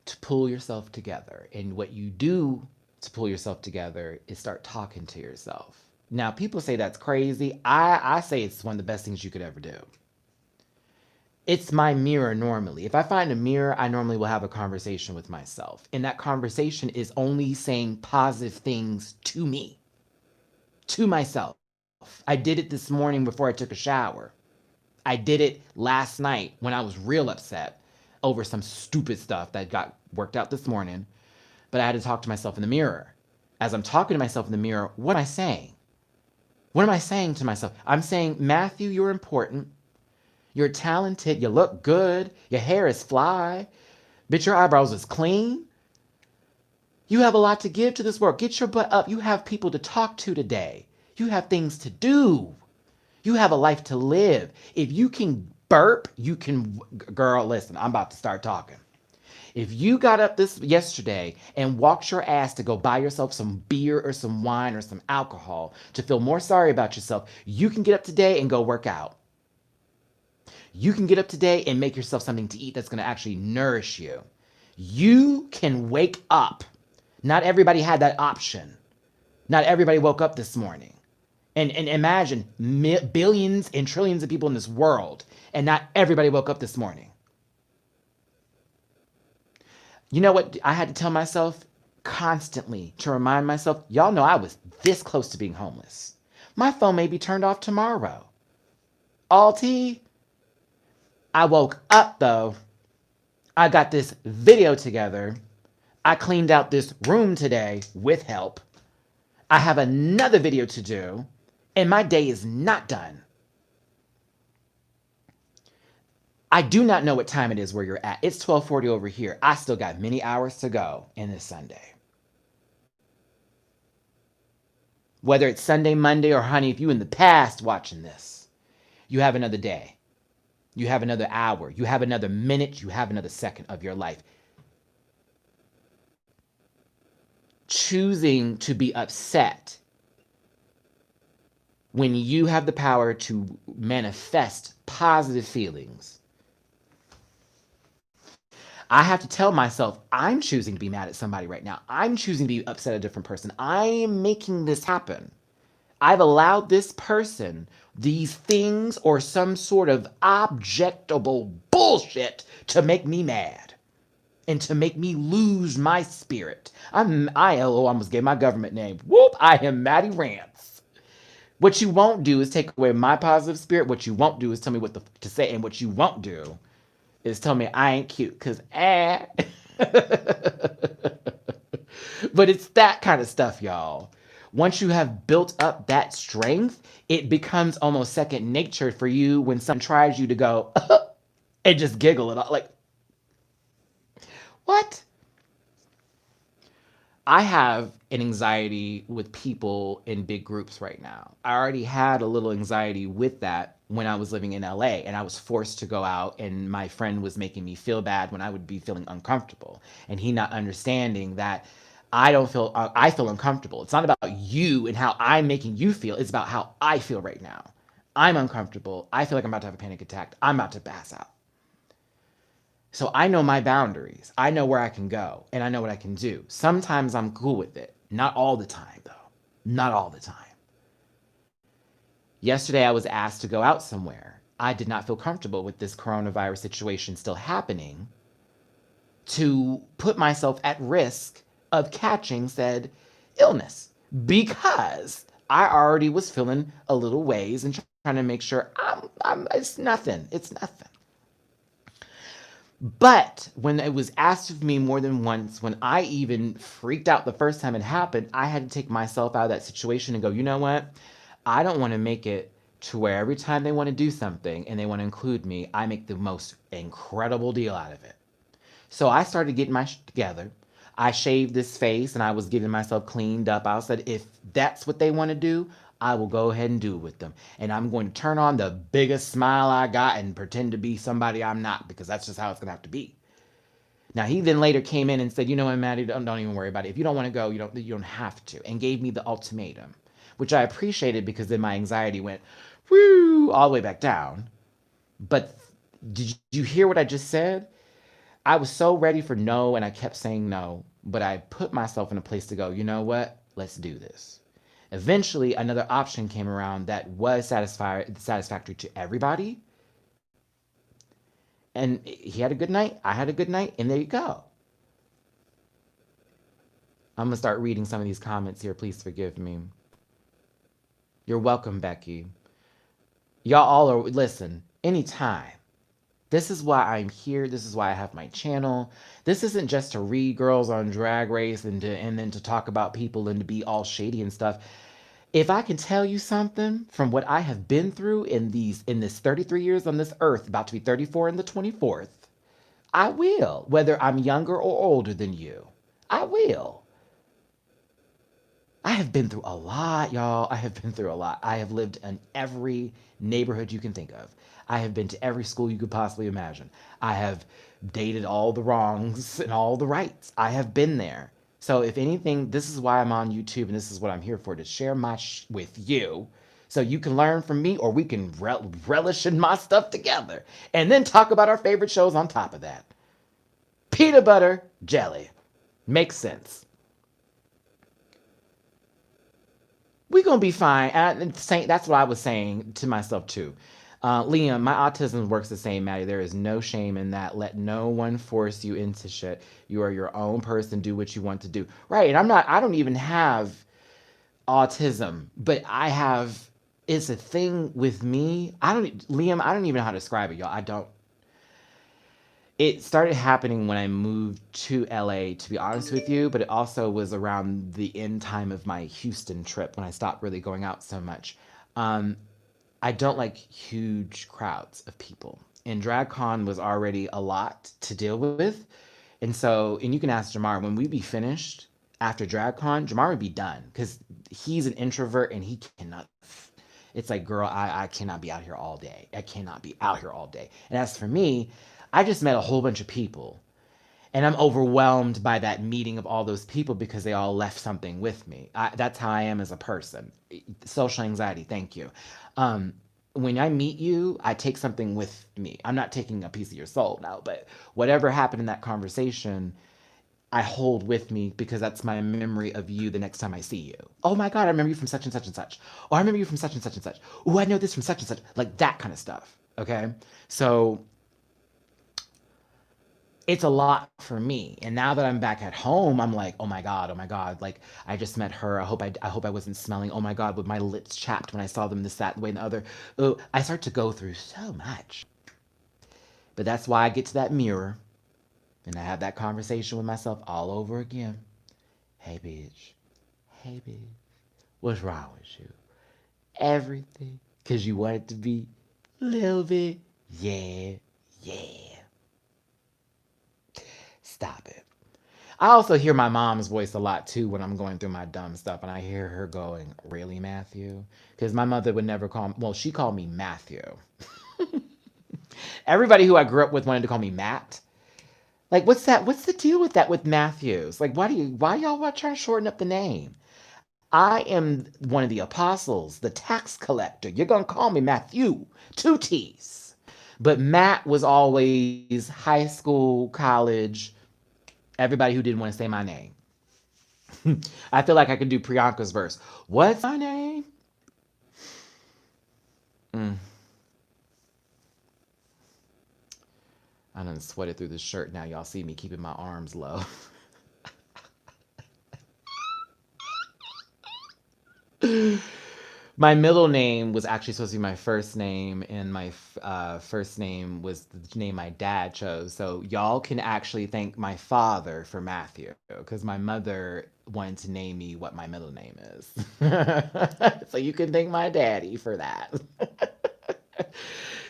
to pull yourself together. And what you do to pull yourself together is start talking to yourself. Now, people say that's crazy. I say it's one of the best things you could ever do. It's my mirror normally. If I find a mirror, I normally will have a conversation with myself. And that conversation is only saying positive things to me, to myself. I did it this morning before I took a shower. I did it last night when I was real upset over some stupid stuff that got worked out this morning. But I had to talk to myself in the mirror. As I'm talking to myself in the mirror, what am I saying? What am I saying to myself? I'm saying, Matthew, you're important. You're talented. You look good. Your hair is fly. Bitch, your eyebrows is clean. You have a lot to give to this world. Get your butt up. You have people to talk to today. You have things to do. You have a life to live. If you can burp, you can, girl, listen, I'm about to start talking. If you got up this yesterday and walked your ass to go buy yourself some beer or some wine or some alcohol to feel more sorry about yourself, you can get up today and go work out. You can get up today and make yourself something to eat that's going to actually nourish you. You can wake up. Not everybody had that option. Not everybody woke up this morning. And imagine billions and trillions of people in this world, and not everybody woke up this morning. You know what I had to tell myself constantly to remind myself? Y'all know I was this close to being homeless. My phone may be turned off tomorrow. All tea. I woke up though. I got this video together. I cleaned out this room today with help. I have another video to do, and my day is not done. I do not know what time it is where you're at. It's 12:40 over here. I still got many hours to go in this Sunday. Whether it's Sunday, Monday, or honey, if you in the past watching this, you have another day. You have another hour. You have another minute. You have another second of your life. Choosing to be upset when you have the power to manifest positive feelings. I have to tell myself, I'm choosing to be mad at somebody right now. I'm choosing to be upset at a different person. I am making this happen. I've allowed this person, these things, or some sort of objectable bullshit to make me mad and to make me lose my spirit. I almost gave my government name. Whoop, I am Matty Rants. What you won't do is take away my positive spirit. What you won't do is tell me what to say. And what you won't do is tell me I ain't cute, because But it's that kind of stuff, y'all. Once you have built up that strength, it becomes almost second nature for you when someone tries you to go and just giggle it all. Like, what? I have an anxiety with people in big groups right now. I already had a little anxiety with that when I was living in LA and I was forced to go out, and my friend was making me feel bad when I would be feeling uncomfortable, and he not understanding that I feel uncomfortable. It's not about you and how I'm making you feel. It's about how I feel right now. I'm uncomfortable. I feel like I'm about to have a panic attack. I'm about to pass out. So I know my boundaries. I know where I can go, and I know what I can do. Sometimes I'm cool with it. Not all the time, though. Not all the time. Yesterday, I was asked to go out somewhere. I did not feel comfortable with this coronavirus situation still happening to put myself at risk of catching said illness, because I already was feeling a little ways and trying to make sure it's nothing. It's nothing. But when it was asked of me more than once, when I even freaked out the first time it happened, I had to take myself out of that situation and go, you know what? I don't want to make it to where every time they want to do something and they want to include me, I make the most incredible deal out of it. So I started getting my shit together. I shaved this face and I was getting myself cleaned up. I said, if that's what they want to do, I will go ahead and do it with them. And I'm going to turn on the biggest smile I got and pretend to be somebody I'm not, because that's just how it's going to have to be. Now, he then later came in and said, you know what, Maddie, don't even worry about it. If you don't want to go, you don't have to. And gave me the ultimatum, which I appreciated, because then my anxiety went, whoo, all the way back down. But did you hear what I just said? I was so ready for no, and I kept saying no. But I put myself in a place to go, you know what? Let's do this. Eventually, another option came around that was satisfactory to everybody. And he had a good night. I had a good night. And there you go. I'm going to start reading some of these comments here. Please forgive me. You're welcome, Becky. Y'all all are, listen, anytime. This is why I'm here. This is why I have my channel. This isn't just to read girls on Drag Race and then to talk about people and to be all shady and stuff. If I can tell you something from what I have been through in this 33 years on this earth, about to be 34 in the 24th, I will. Whether I'm younger or older than you, I will. I have been through a lot, y'all. I have been through a lot. I have lived in every neighborhood you can think of. I have been to every school you could possibly imagine. I have dated all the wrongs and all the rights. I have been there. So if anything, this is why I'm on YouTube, and this is what I'm here for, to share my with you, so you can learn from me, or we can relish in my stuff together, and then talk about our favorite shows on top of that. Peanut butter jelly. Makes sense. We're gonna be fine. And that's what I was saying to myself too. Liam, my autism works the same, Maddie. There is no shame in that. Let no one force you into shit. You are your own person. Do what you want to do. Right. And I don't even have autism, but I have, it's a thing with me. Liam, I don't even know how to describe it, y'all. I don't, it started happening when I moved to LA, to be honest with you, but it also was around the end time of my Houston trip when I stopped really going out so much. Um, I don't like huge crowds of people. And DragCon was already a lot to deal with. And so, and you can ask Jamar, when we be finished after DragCon, Jamar would be done because he's an introvert and he cannot. It's like, girl, I cannot be out here all day. I cannot be out here all day. And as for me, I just met a whole bunch of people and I'm overwhelmed by that meeting of all those people because they all left something with me. That's how I am as a person. Social anxiety, thank you. Um, when I meet you, I take something with me. I'm not taking a piece of your soul now, but whatever happened in that conversation, I hold with me because that's my memory of you the next time I see you. Oh my God, I remember you from such and such and such. Oh, I remember you from such and such and such. Oh, I know this from such and such. Like that kind of stuff. Okay. So it's a lot for me. And now that I'm back at home, I'm like, oh my God, oh my God. Like I just met her. I hope I wasn't smelling. Oh my God, with my lips chapped when I saw them this, that way, and the other. Oh, I start to go through so much. But that's why I get to that mirror and I have that conversation with myself all over again. Hey bitch. Hey bitch. What's wrong with you? Everything. Cause you want it to be a little bit. Yeah. Yeah. Stop it. I also hear my mom's voice a lot too when I'm going through my dumb stuff, and I hear her going, "Really, Matthew?" Because my mother would never call me. Well, she called me Matthew. Everybody who I grew up with wanted to call me Matt. Like, what's that? What's the deal with that with Matthews? Like, why y'all want to try to shorten up the name? I am one of the apostles, the tax collector. You're gonna call me Matthew, two T's. But Matt was always high school, college, everybody who didn't want to say my name. I feel like I could do Priyanka's verse. What's my name? Mm, I done sweated through this shirt now. Y'all see me keeping my arms low. My middle name was actually supposed to be my first name, and my first name was the name my dad chose. So y'all can actually thank my father for Matthew, because my mother wanted to name me what my middle name is. So you can thank my daddy for that.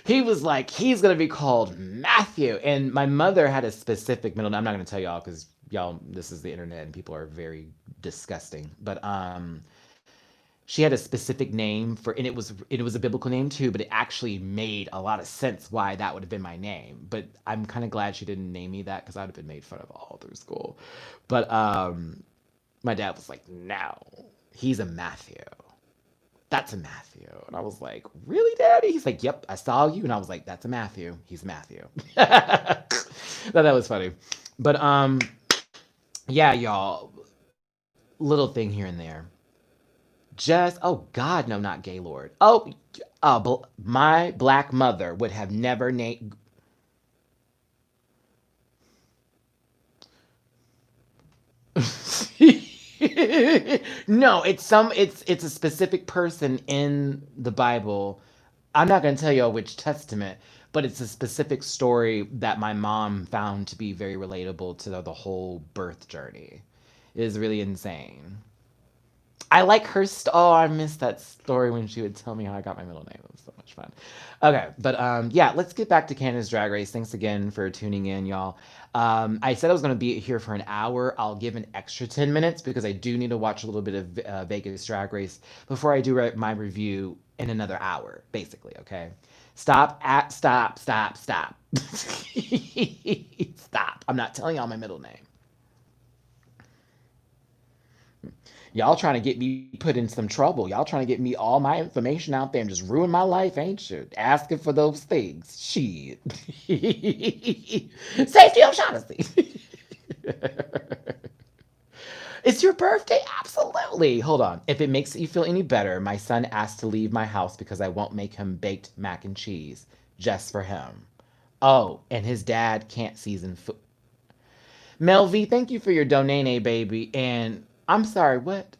He was like, he's gonna be called Matthew, and my mother had a specific middle name. I'm not gonna tell y'all because y'all, this is the internet and people are very disgusting. But she had a specific name for, and it was a biblical name too, but it actually made a lot of sense why that would have been my name. But I'm kind of glad she didn't name me that because I'd have been made fun of all through school. But my dad was like, no, he's a Matthew. That's a Matthew. And I was like, really, Daddy? He's like, yep, I saw you. And I was like, that's a Matthew. He's Matthew. Thought that was funny. But yeah, y'all, little thing here and there. Just, oh God, no, not Gaylord. Oh, my black mother would have never named. No, it's a specific person in the Bible. I'm not going to tell you which testament, but it's a specific story that my mom found to be very relatable to the whole birth journey. It is really insane. I like her. Oh, I missed that story when she would tell me how I got my middle name. It was so much fun. Okay, but yeah, let's get back to Canada's Drag Race. Thanks again for tuning in, y'all. I said I was going to be here for an hour. I'll give an extra 10 minutes because I do need to watch a little bit of Vegas Drag Race before I do my review in another hour, basically. Okay. Stop. Stop. I'm not telling y'all my middle name. Y'all trying to get me put in some trouble. Y'all trying to get me all my information out there and just ruin my life, ain't you? Asking for those things. Shit. Safety O'Shaughnessy. It's your birthday? Absolutely. Hold on. If it makes you feel any better, my son asked to leave my house because I won't make him baked mac and cheese just for him. Oh, and his dad can't season food. Mel V, thank you for your donene, baby. And I'm sorry, what?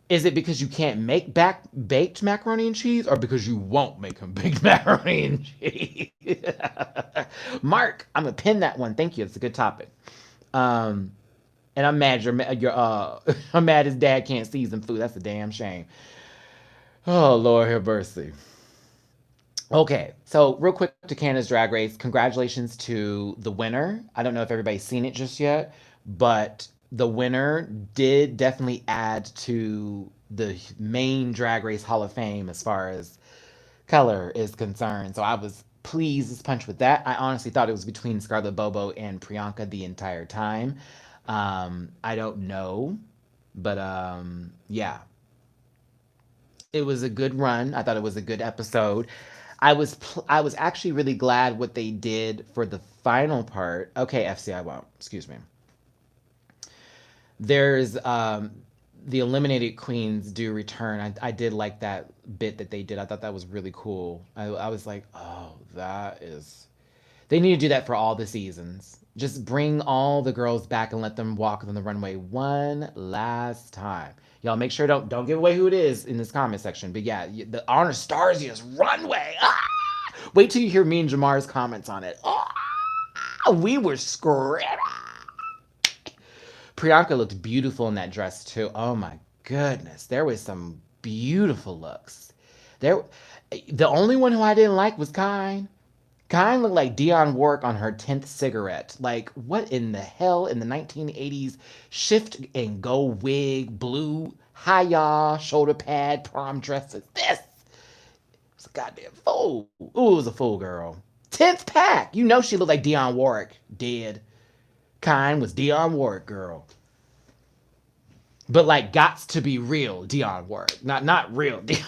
Is it because you can't make back baked macaroni and cheese, or because you won't make him baked macaroni and cheese? Mark, I'm gonna pin that one. Thank you. It's a good topic. Um, and I'm mad I'm mad his dad can't season food. That's a damn shame. Oh Lord have mercy. Okay, so real quick to Canada's Drag Race, congratulations to the winner. I don't know if everybody's seen it just yet, but the winner did definitely add to the main Drag Race Hall of Fame as far as color is concerned. So I was pleased as punch with that. I honestly thought it was between Scarlett Bobo and Priyanka the entire time. I don't know, but yeah, it was a good run. I thought it was a good episode. I was actually really glad what they did for the final part. Okay, FCI won't. Excuse me. There's the eliminated queens do return. I did like that bit that they did. I thought that was really cool. I was like, oh, that is. They need to do that for all the seasons. Just bring all the girls back and let them walk on the runway one last time. Y'all make sure don't give away who it is in this comment section. But yeah, the Honor Starzia's runway. Ah! Wait till you hear me and Jamar's comments on it. Ah! We were screaming. Priyanka looked beautiful in that dress too. Oh my goodness, there was some beautiful looks. There, the only one who I didn't like was Kine. Kine looked like Dionne Warwick on her 10th cigarette. Like, what in the hell in the 1980s shift and go wig, blue, high yaw, shoulder pad, prom dresses? This was a goddamn fool. Ooh, it was a fool, girl. 10th pack. You know she looked like Dionne Warwick. Dead. Kine was Dionne Warwick, girl. But like, gots to be real Dionne Warwick. Not real Dionne.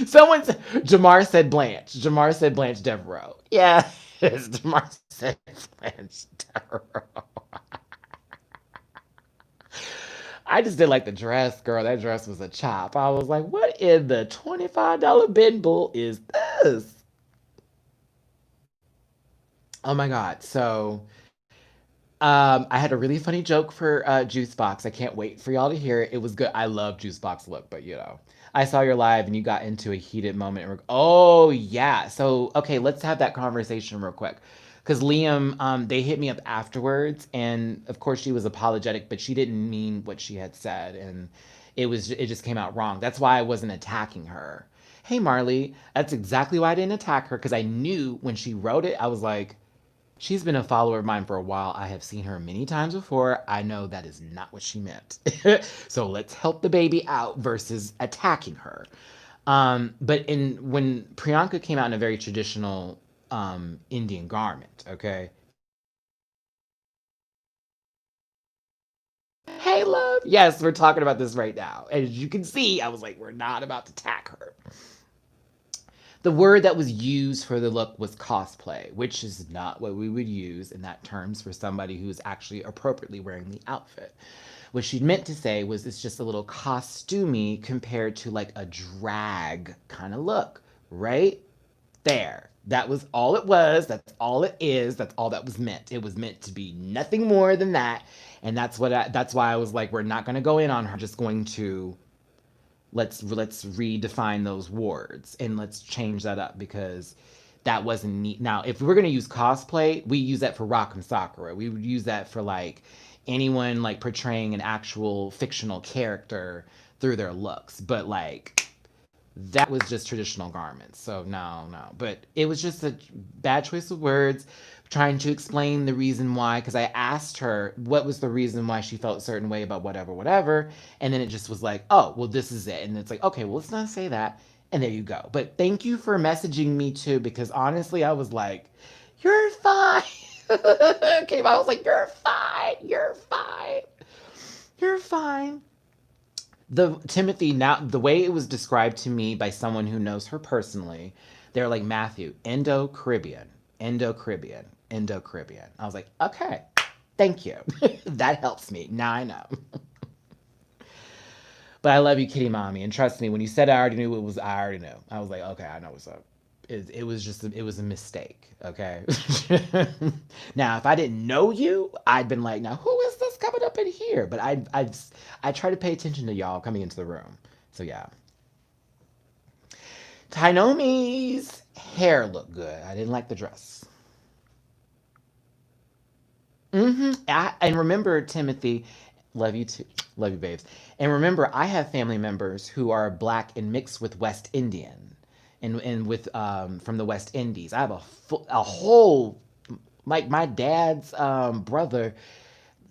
Someone said, Jamar said Blanche. Jamar said Blanche Devereaux. Yeah, Jamar said Blanche Devereaux. I just did like the dress, girl. That dress was a chop. I was like, what in the $25 bin bull is this? Oh my God. So I had a really funny joke for Juice Box. I can't wait for y'all to hear it. It was good. I love Juice Box look, but you know, I saw your live and you got into a heated moment. Oh yeah. So okay, let's have that conversation real quick. Because Liam, they hit me up afterwards, and of course she was apologetic, but she didn't mean what she had said, and it just came out wrong. That's why I wasn't attacking her. Hey Marley, that's exactly why I didn't attack her because I knew when she wrote it, I was like, she's been a follower of mine for a while. I have seen her many times before. I know that is not what she meant. So let's help the baby out versus attacking her. But in when Priyanka came out in a very traditional Indian garment, okay. Hey, love. Yes, we're talking about this right now. As you can see, I was like, we're not about to attack her. The word that was used for the look was cosplay, which is not what we would use in that terms for somebody who's actually appropriately wearing the outfit. What she meant to say was it's just a little costumey compared to like a drag kind of look, right? There. That was all it was. That's all it is. That's all that was meant. It was meant to be nothing more than that. And that's why I was like, we're not going to go in on her. Just going to let's redefine those words and let's change that up because that wasn't neat. Now, if we're gonna use cosplay, we use that for Rock and Sakura. We would use that for like anyone like portraying an actual fictional character through their looks. But like that was just traditional garments. So no, no. But it was just a bad choice of words. Trying to explain the reason why, because I asked her what was the reason why she felt a certain way about whatever, whatever. And then it just was like, oh, well, this is it. And it's like, okay, well, let's not say that. And there you go. But thank you for messaging me too, because honestly, I was like, you're fine. Came out, I was like, you're fine, you're fine, you're fine. The Timothy, now the way it was described to me by someone who knows her personally, they're like, Matthew, Indo-Caribbean, Indo-Caribbean, Indo-Caribbean. I was like, okay, thank you. That helps me. Now I know. But I love you, kitty mommy. And trust me, when you said I already knew it was, I already knew. I was like, okay, I know what's up. It was just, it was a mistake. Okay. Now, if I didn't know you, I'd been like, now who is this coming up in here? But I try to pay attention to y'all coming into the room. So yeah. Tainomi's hair looked good. I didn't like the dress. And remember, Timothy, love you too. Love you, babes. And remember, I have family members who are black and mixed with West Indian and with from the West Indies. I have a whole, like my dad's brother,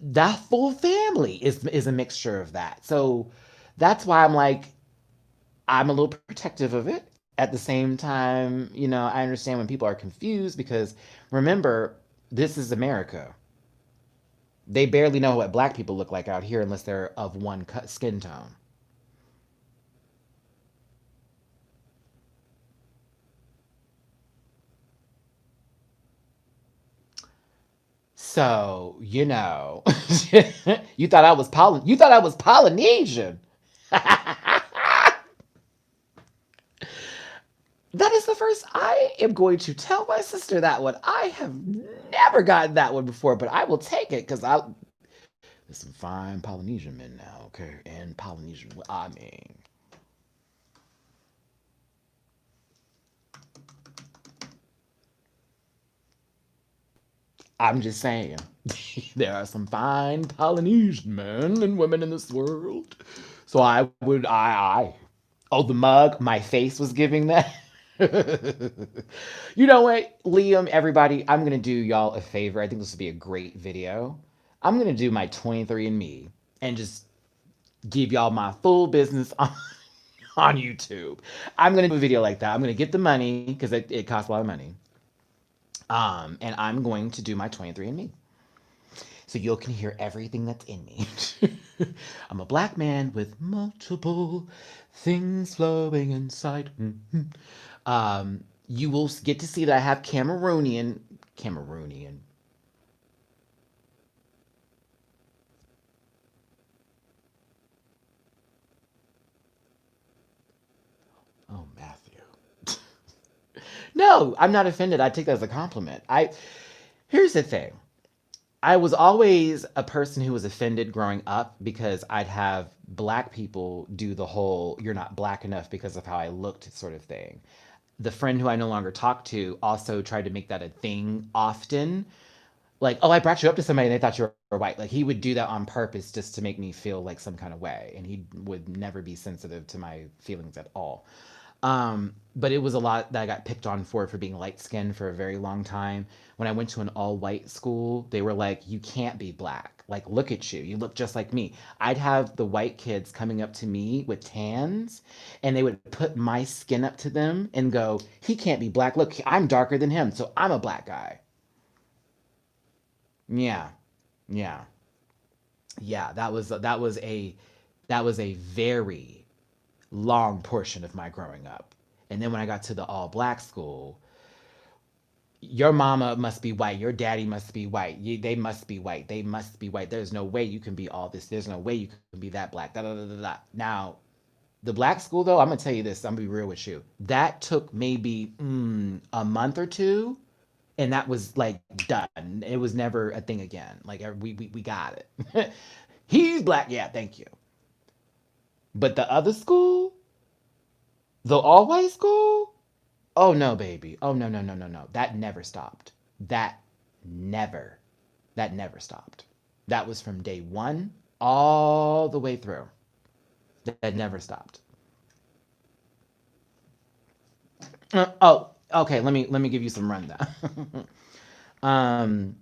that full family is a mixture of that. So that's why I'm like, I'm a little protective of it. At the same time, I understand when people are confused because remember, this is America. They barely know what black people look like out here unless they're of one skin tone. So, you thought I was Polynesian. That is the first. I am going to tell my sister that one. I have never gotten that one before, but I will take it because there's some fine Polynesian men now, okay? And Polynesian, I mean, I'm just saying, there are some fine Polynesian men and women in this world. So oh, the mug, my face was giving that. You know what, Liam, everybody, I'm going to do y'all a favor. I think this would be a great video. I'm going to do my 23andMe and just give y'all my full business on YouTube. I'm going to do a video like that. I'm going to get the money because it costs a lot of money. And I'm going to do my 23andMe. So you can hear everything that's in me. I'm a black man with multiple things flowing inside. You will get to see that I have Cameroonian. Oh, Matthew. No, I'm not offended. I take that as a compliment. Here's the thing. I was always a person who was offended growing up because I'd have black people do the whole "you're not black enough because of how I looked" sort of thing. The friend who I no longer talk to also tried to make that a thing often. Like, oh, I brought you up to somebody and they thought you were white. Like, he would do that on purpose just to make me feel like some kind of way. And he would never be sensitive to my feelings at all. But it was a lot that I got picked on for being light skinned for a very long time. When I went to an all white school, they were like, you can't be black. Like, look at you. You look just like me. I'd have the white kids coming up to me with tans, and they would put my skin up to them and go, he can't be black. Look, I'm darker than him, so I'm a black guy. Yeah. Yeah. Yeah. That was a very long portion of my growing up. And then when I got to the all black school, your mama must be white, your daddy must be white, they must be white, they must be white. There's no way you can be all this. There's no way you can be that black. Da, da, da, da, da. Now, the black school, though, I'm gonna tell you this. I'm gonna be real with you. That took maybe a month or two, and that was like done. It was never a thing again. Like we got it. He's black, yeah, thank you. But the other school, the all white school, oh no, baby. Oh no, no, no, no, no. That never stopped. That never. That never stopped. That was from day one all the way through. That never stopped. Oh, okay. Let me give you some rundown. um,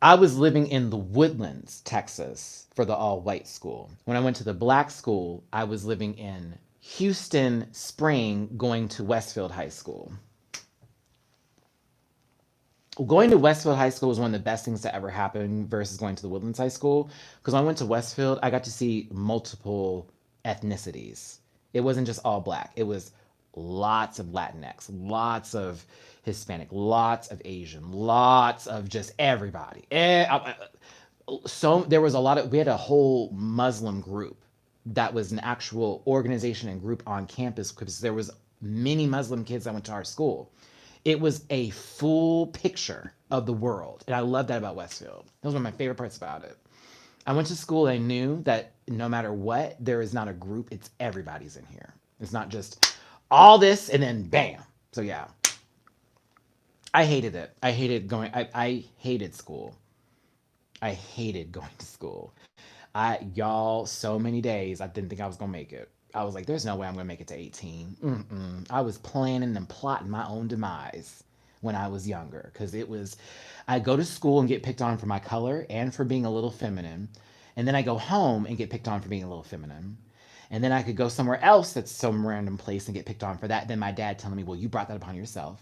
I was living in the Woodlands, Texas, for the all white school. When I went to the black school, I was living in Houston Spring, going to Westfield High School. Going to Westfield High School was one of the best things to ever happen versus going to the Woodlands High School. Because when I went to Westfield, I got to see multiple ethnicities. It wasn't just all black. It was lots of Latinx, lots of Hispanic, lots of Asian, lots of just everybody. So there was a lot of, we had a whole Muslim group that was an actual organization and group on campus because there was many Muslim kids that went to our school. It was a full picture of the world, and I love that about Westfield. That was one of my favorite parts about it. I went to school and I knew that no matter what, there is not a group, it's everybody's in here. It's not just all this and then bam. So yeah, I hated it. I hated school. I hated going to school. Y'all, so many days I didn't think I was gonna make it. I was like, there's no way I'm gonna make it to 18. I was planning and plotting my own demise when I was younger because it was, I go to school and get picked on for my color and for being a little feminine, and then I go home and get picked on for being a little feminine, and then I could go somewhere else that's some random place and get picked on for that. Then my dad telling me, well, you brought that upon yourself,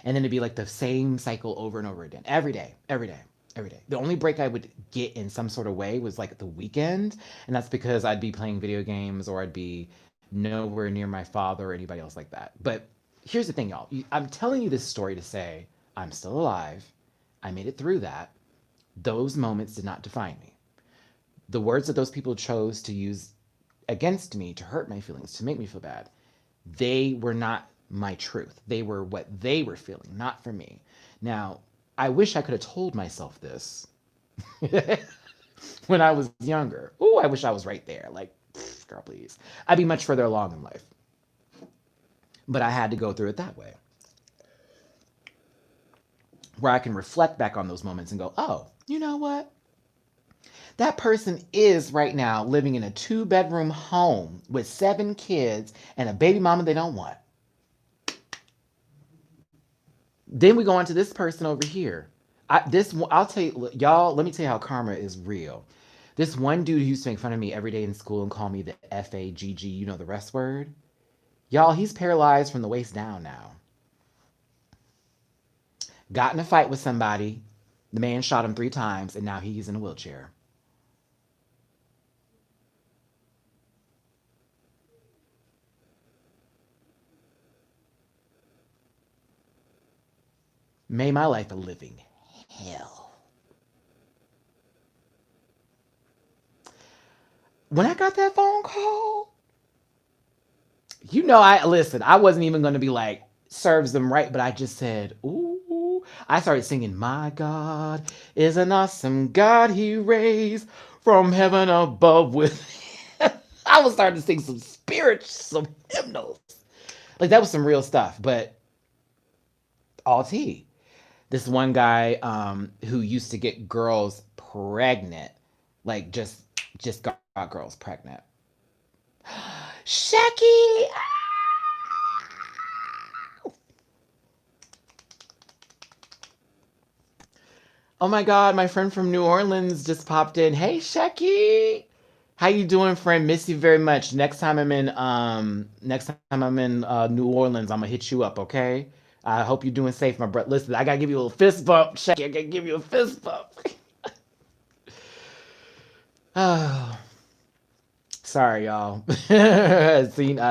and then it'd be like the same cycle over and over again, every day, every day, every day. The only break I would get in some sort of way was like the weekend, and that's because I'd be playing video games or I'd be nowhere near my father or anybody else like that. But here's the thing, y'all. I'm telling you this story to say I'm still alive. I made it through that. Those moments did not define me. The words that those people chose to use against me to hurt my feelings, to make me feel bad, they were not my truth. They were what they were feeling, not for me. Now, I wish I could have told myself this when I was younger. Ooh, I wish I was right there. Like, girl, please. I'd be much further along in life. But I had to go through it that way, where I can reflect back on those moments and go, oh, you know what? That person is right now living in a 2-bedroom home with 7 kids and a baby mama they don't want. Then we go on to this person over here. I'll tell you, y'all, let me tell you how karma is real. This one dude who used to make fun of me every day in school and call me the FAGG, you know the rest word? Y'all, he's paralyzed from the waist down now. Got in a fight with somebody. The man shot him 3 times, and now he's in a wheelchair. Made my life a living hell. When I got that phone call, you know, I wasn't even going to be like, serves them right, but I just said, ooh. I started singing, my God is an awesome God he raised from heaven above with. I was starting to sing some hymnals. Like that was some real stuff, but all tea. This one guy who used to get girls pregnant, like just got girls pregnant. Shecky! Oh my God, my friend from New Orleans just popped in. Hey, Shecky! How you doing, friend? Miss you very much. Next time I'm in New Orleans, I'm gonna hit you up, okay? I hope you're doing safe, my brother. Listen, I gotta give you a little fist bump, Shecky. I gotta give you a fist bump. Oh, sorry, y'all. I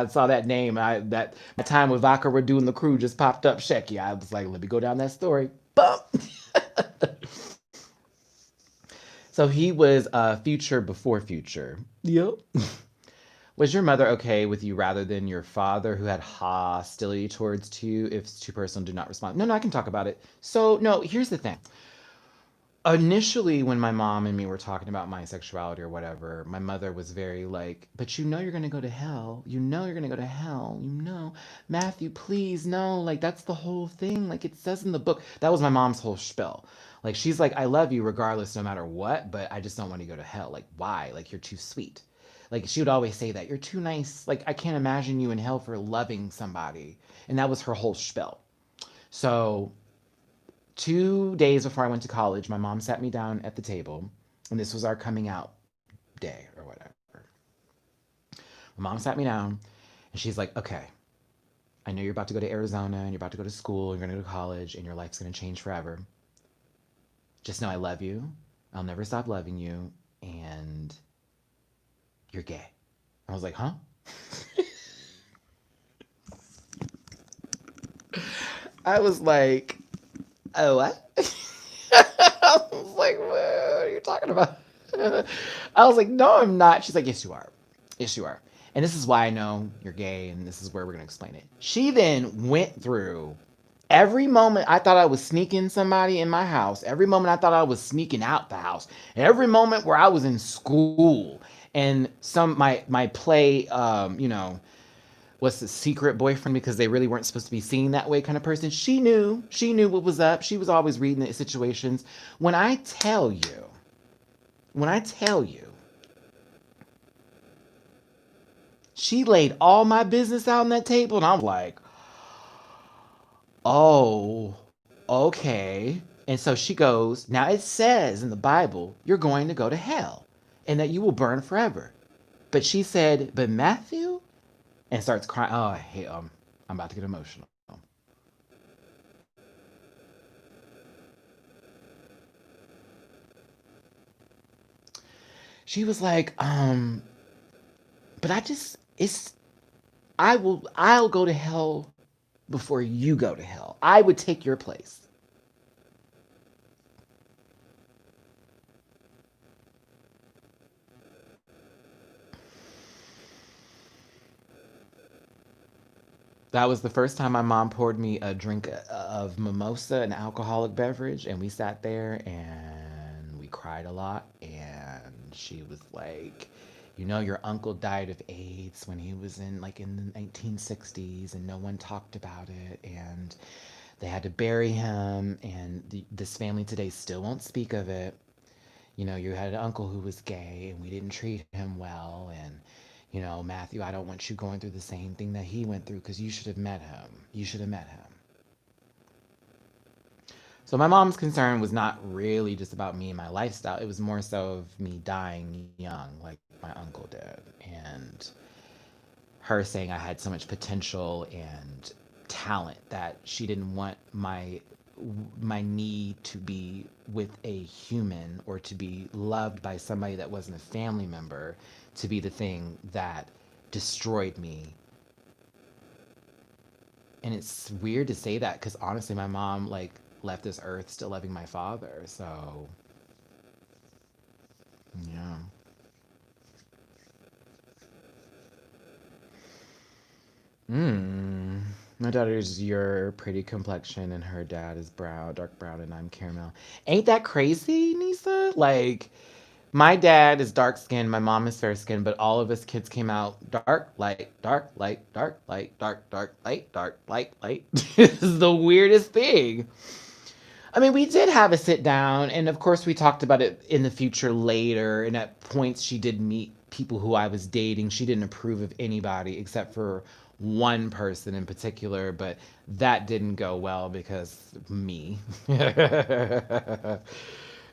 saw that name. That my time with Vodka Radu and the crew just popped up, Shecky. I was like, let me go down that story. Bump. So he was future before future. Yep. Was your mother okay with you rather than your father who had hostility towards you if two person do not respond? No, no, I can talk about it. So, no, here's the thing. Initially, when my mom and me were talking about my sexuality or whatever, my mother was very like, but you know you're going to go to hell. You know you're going to go to hell. You know, Matthew, please, no. Like, that's the whole thing. Like, it says in the book. That was my mom's whole spiel. Like, she's like, I love you regardless, no matter what, but I just don't want to go to hell. Like, why? Like, you're too sweet. Like, she would always say that. You're too nice. Like, I can't imagine you in hell for loving somebody. And that was her whole spiel. So 2 days before I went to college, my mom sat me down at the table, and this was our coming out day or whatever. My mom sat me down, and she's like, okay, I know you're about to go to Arizona, and you're about to go to school, and you're going to go to college, and your life's going to change forever. Just know I love you. I'll never stop loving you. And you're gay. I was like, huh? I was like, oh, what? I was like, what are you talking about? I was like, no, I'm not. She's like, yes, you are. Yes, you are. And this is why I know you're gay, and this is where we're going to explain it. She then went through every moment I thought I was sneaking somebody in my house, every moment I thought I was sneaking out the house, every moment where I was in school, and my play, what's the secret boyfriend because they really weren't supposed to be seen that way kind of person. She knew what was up. She was always reading the situations. When I tell you, when I tell you, she laid all my business out on that table, and I'm like, oh, okay. And so she goes, now it says in the Bible, you're going to go to hell and that you will burn forever. But she said, but Matthew, and starts crying. Oh, hey, I'm about to get emotional. She was like, but I'll go to hell before you go to hell. I would take your place. That was the first time my mom poured me a drink of mimosa, an alcoholic beverage, and we sat there and we cried a lot. And she was like, your uncle died of AIDS when he was in the 1960s, and no one talked about it, and they had to bury him, and this family today still won't speak of it. You had an uncle who was gay, and we didn't treat him well, and Matthew, I don't want you going through the same thing that he went through because you should have met him. You should have met him. So my mom's concern was not really just about me and my lifestyle. It was more so of me dying young, like my uncle did, and her saying I had so much potential and talent that she didn't want my need to be with a human or to be loved by somebody that wasn't a family member to be the thing that destroyed me. And it's weird to say that because honestly my mom like left this earth still loving my father. So yeah. Mm. My daughter's your pretty complexion and her dad is brown, dark brown, and I'm caramel. Ain't that crazy, Nisa? Like, my dad is dark skinned, my mom is fair skinned, but all of us kids came out dark, light, dark, light, dark, light, dark, dark, light, dark, light, light. This is the weirdest thing. I mean, we did have a sit down, and of course, we talked about it in the future later. And at points, she did meet people who I was dating. She didn't approve of anybody except for one person in particular, but that didn't go well because me.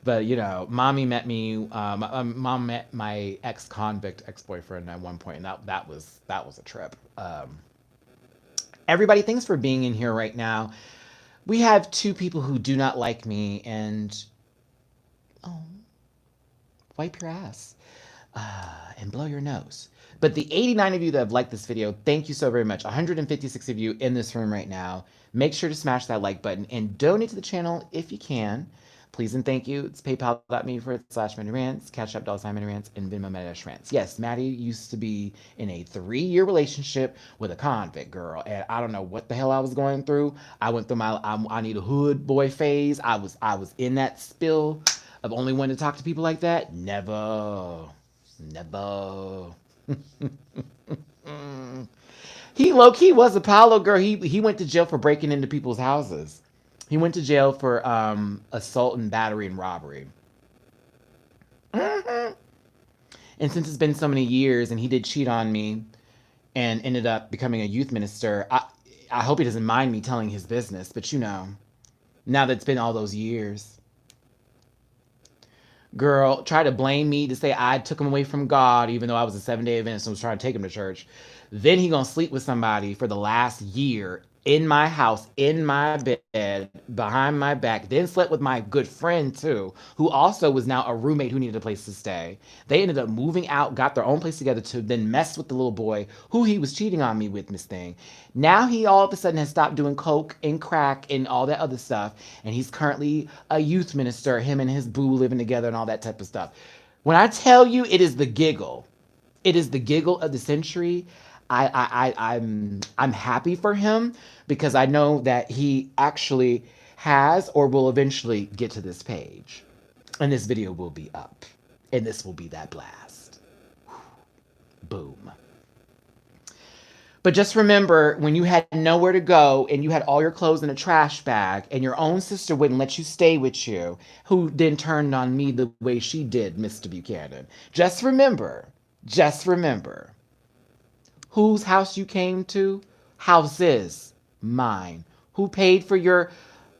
But mommy met me. Mom met my ex-convict ex-boyfriend at one point, and that was a trip. Everybody, thanks for being in here right now. We have two people who do not like me, and oh, wipe your ass and blow your nose. But the 89 of you that have liked this video, thank you so very much. 156 of you in this room right now. Make sure to smash that like button and donate to the channel if you can. Please and thank you. It's paypal.me/MattyRants, Cash App $MattyRants, and Venmo MattyRants. Yes, Matty used to be in a 3-year relationship with a convict girl, and I don't know what the hell I was going through. I went through my I need a hood boy phase. I was in that spill of only wanting to talk to people like that. Never. He low key was a Apollo girl. He went to jail for breaking into people's houses. He went to jail for assault and battery and robbery. Mhm. And since it's been so many years and he did cheat on me and ended up becoming a youth minister, I hope he doesn't mind me telling his business, but now that it's been all those years. Girl, try to blame me to say I took him away from God, even though I was a 7-day Adventist and was trying to take him to church. Then he gonna sleep with somebody for the last year in my house, in my bed, behind my back, then slept with my good friend too, who also was now a roommate who needed a place to stay. They ended up moving out, got their own place together to then mess with the little boy who he was cheating on me with, Miss Thing. Now he all of a sudden has stopped doing coke and crack and all that other stuff, and he's currently a youth minister, him and his boo living together and all that type of stuff. When I tell you it is the giggle, it is the giggle of the century. I'm happy for him because I know that he actually has or will eventually get to this page, and this video will be up, and this will be that blast. Boom. But just remember when you had nowhere to go and you had all your clothes in a trash bag and your own sister wouldn't let you stay with you, who then turned on me the way she did, Mr. Buchanan. Just remember, whose house you came to? House is mine. Who paid for your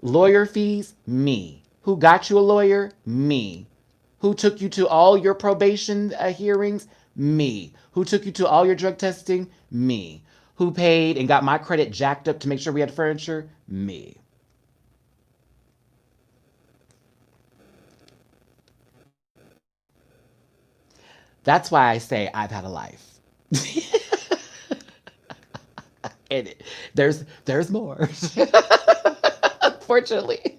lawyer fees? Me. Who got you a lawyer? Me. Who took you to all your probation hearings? Me. Who took you to all your drug testing? Me. Who paid and got my credit jacked up to make sure we had furniture? Me. That's why I say I've had a life. And there's more. Unfortunately.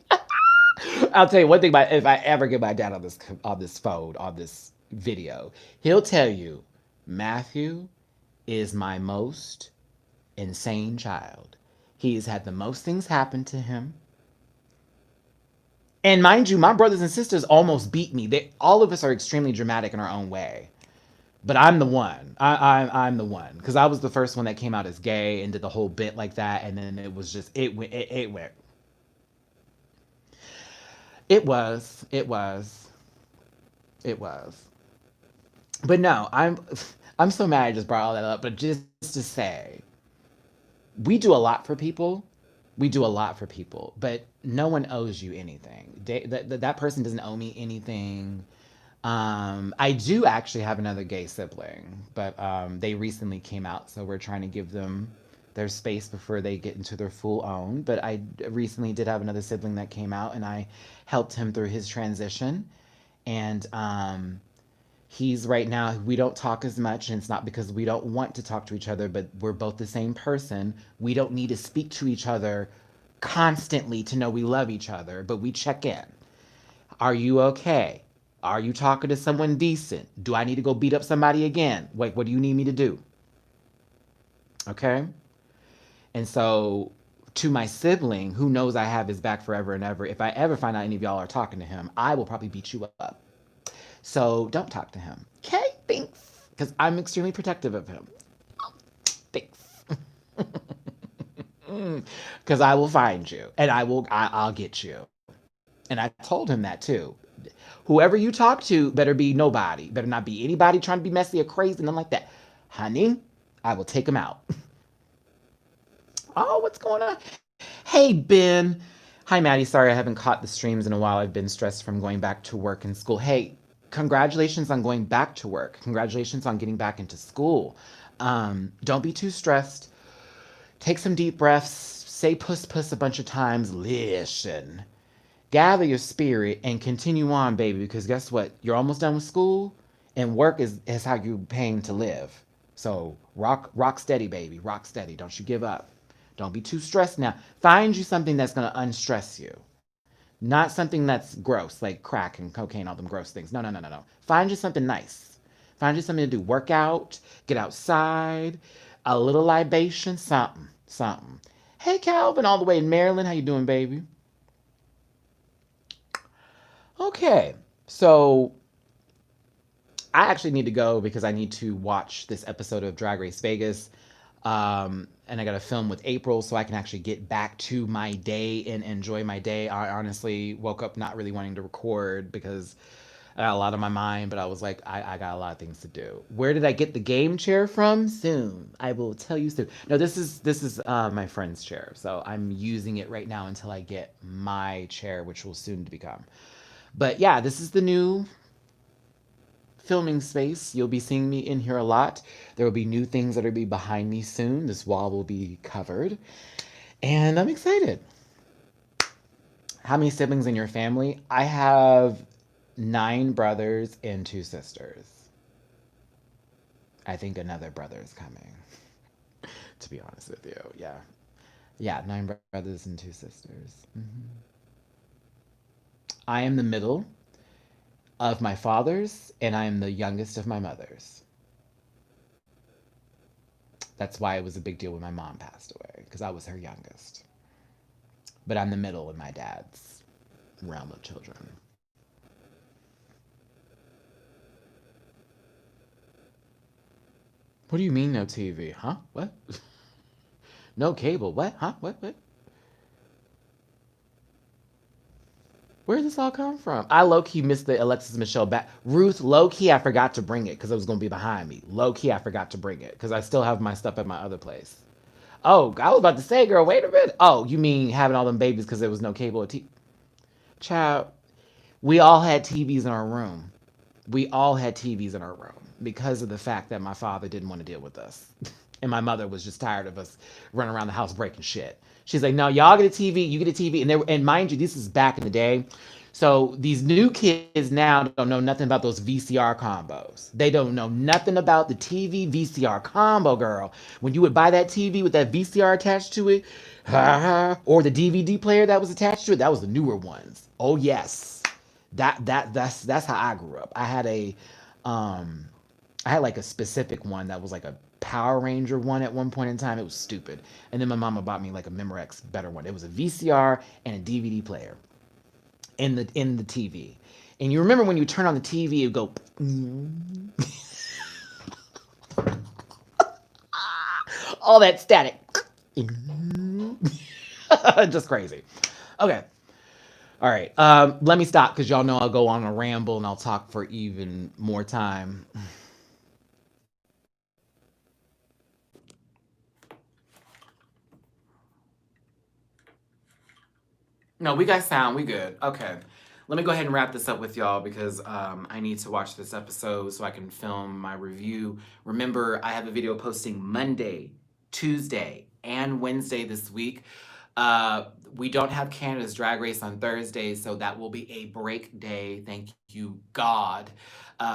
I'll tell you one thing about if I ever get my dad on this phone, on this video, he'll tell you, Matthew is my most insane child. He has had the most things happen to him. And mind you, my brothers and sisters almost beat me. All of us are extremely dramatic in our own way. But I'm the one. I'm the one because I was the first one that came out as gay and did the whole bit like that, and then it was just it went. It was it was it was. But no, I'm so mad I just brought all that up. But just to say, we do a lot for people. We do a lot for people, but no one owes you anything. That person doesn't owe me anything. I do actually have another gay sibling, but they recently came out, so we're trying to give them their space before they get into their full own. But I recently did have another sibling that came out, and I helped him through his transition. And he's right now, we don't talk as much, and it's not because we don't want to talk to each other, but we're both the same person. We don't need to speak to each other constantly to know we love each other, but we check in. Are you okay? Are you talking to someone decent? Do I need to go beat up somebody again? Wait, what do you need me to do? Okay? And so, to my sibling, who knows I have his back forever and ever, if I ever find out any of y'all are talking to him, I will probably beat you up. So, don't talk to him. Okay? Thanks. Because I'm extremely protective of him. Thanks. Because I will find you and I'll get you. And I told him that too. Whoever you talk to better be nobody. Better not be anybody trying to be messy or crazy, nothing like that. Honey, I will take him out. Oh, what's going on? Hey, Ben. Hi, Maddie. Sorry I haven't caught the streams in a while. I've been stressed from going back to work and school. Hey, congratulations on going back to work. Congratulations on getting back into school. Don't be too stressed. Take some deep breaths. Say puss puss a bunch of times. Listen. Gather your spirit and continue on, baby, because guess what? You're almost done with school, and work is how you're paying to live. So rock steady, baby. Rock steady. Don't you give up. Don't be too stressed now. Find you something that's gonna unstress you. Not something that's gross, like crack and cocaine, all them gross things. No, no, no, no, no. Find you something nice. Find you something to do. Work out, get outside, a little libation, something, something. Hey, Calvin, all the way in Maryland. How you doing, baby? Okay, so I actually need to go because I need to watch this episode of Drag Race Vegas. And I got to film with April so I can actually get back to my day and enjoy my day. I honestly woke up not really wanting to record because I got a lot on my mind, but I was like, I got a lot of things to do. Where did I get the game chair from? Soon. I will tell you soon. No, this is my friend's chair. So I'm using it right now until I get my chair, which will soon to become. But yeah, this is the new filming space. You'll be seeing me in here a lot. There will be new things that will be behind me soon. This wall will be covered. And I'm excited. How many siblings in your family? I have 9 brothers and 2 sisters. I think another brother is coming, to be honest with you. Yeah. Yeah, 9 brothers and 2 sisters. I am the middle of my father's, and I am the youngest of my mother's. That's why it was a big deal when my mom passed away, because I was her youngest. But I'm the middle in my dad's realm of children. What do you mean no TV? Huh? What? No cable? What? Huh? What? Where did this all come from? I low key missed the Alexis Michelle back. Ruth, low key, I forgot to bring it because it was going to be behind me. Low key, I forgot to bring it because I still have my stuff at my other place. Oh, I was about to say, girl, wait a minute. Oh, you mean having all them babies because there was no cable or TV? Child, we all had TVs in our room. We all had TVs in our room because of the fact that my father didn't want to deal with us. And my mother was just tired of us running around the house breaking shit. She's like, no, y'all get a TV, you get a TV. And mind you, this is back in the day. So these new kids now don't know nothing about those VCR combos. They don't know nothing about the TV VCR combo, girl. When you would buy that TV with that VCR attached to it, or the DVD player that was attached to it, that was the newer ones. Oh yes, that's how I grew up. Um, I had like a specific one that was like a Power Ranger one at one point in time. It was stupid. And then my mama bought me like a Memorex better one. It was a VCR and a DVD player in the TV. And you remember when you turn on the TV, it would go all that static. Just crazy. Okay. All right. Let me stop because y'all know I'll go on a ramble and I'll talk for even more time. No, we got sound. We good. Okay. Let me go ahead and wrap this up with y'all because I need to watch this episode so I can film my review. Remember, I have a video posting Monday, Tuesday, and Wednesday this week. Uh, we don't have Canada's Drag Race on Thursday, so that will be a break day. Thank you, God.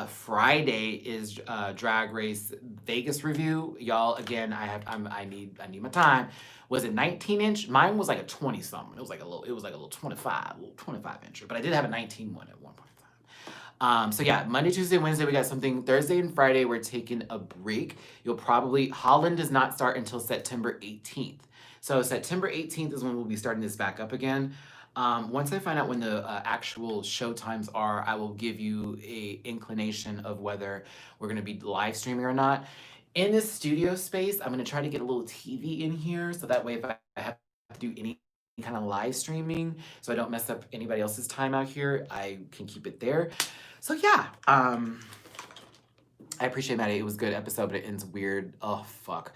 Friday is Drag Race Vegas review. Y'all, again, I need my time. Was it 19 inch? Mine was like a 20 something. It was like a little 25, a little 25 incher. But I did have a 19 one at one point in time. So yeah, Monday, Tuesday, Wednesday, we got something. Thursday and Friday, we're taking a break. Holland does not start until September 18th. So September 18th is when we'll be starting this back up again. Once I find out when the actual show times are, I will give you a inclination of whether we're going to be live streaming or not. In this studio space, I'm going to try to get a little TV in here so that way if I have to do any kind of live streaming, so I don't mess up anybody else's time out here, I can keep it there. So yeah, I appreciate Maddie. It was a good episode, but it ends weird. Oh fuck.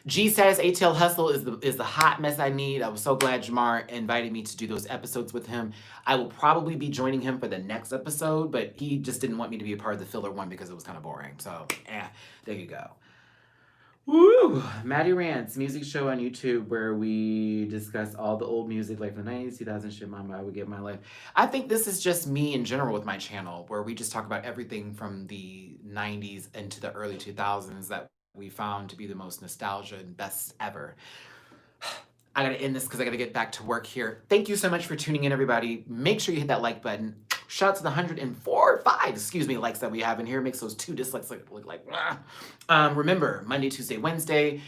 G Status ATL Hustle is the hot mess I need. I was so glad Jamar invited me to do those episodes with him. I will probably be joining him for the next episode, but he just didn't want me to be a part of the filler one because it was kind of boring. So, there you go. Woo! Matty Rants, music show on YouTube where we discuss all the old music like the 90s, 2000s shit mama I would give my life. I think this is just me in general with my channel where we just talk about everything from the 90s into the early 2000s that we found to be the most nostalgia and best ever. I gotta end this because I gotta get back to work here. Thank you so much for tuning in, everybody. Make sure you hit that like button. Shout out to the 105, likes that we have in here. Makes those 2 dislikes look like, remember, Monday, Tuesday, Wednesday,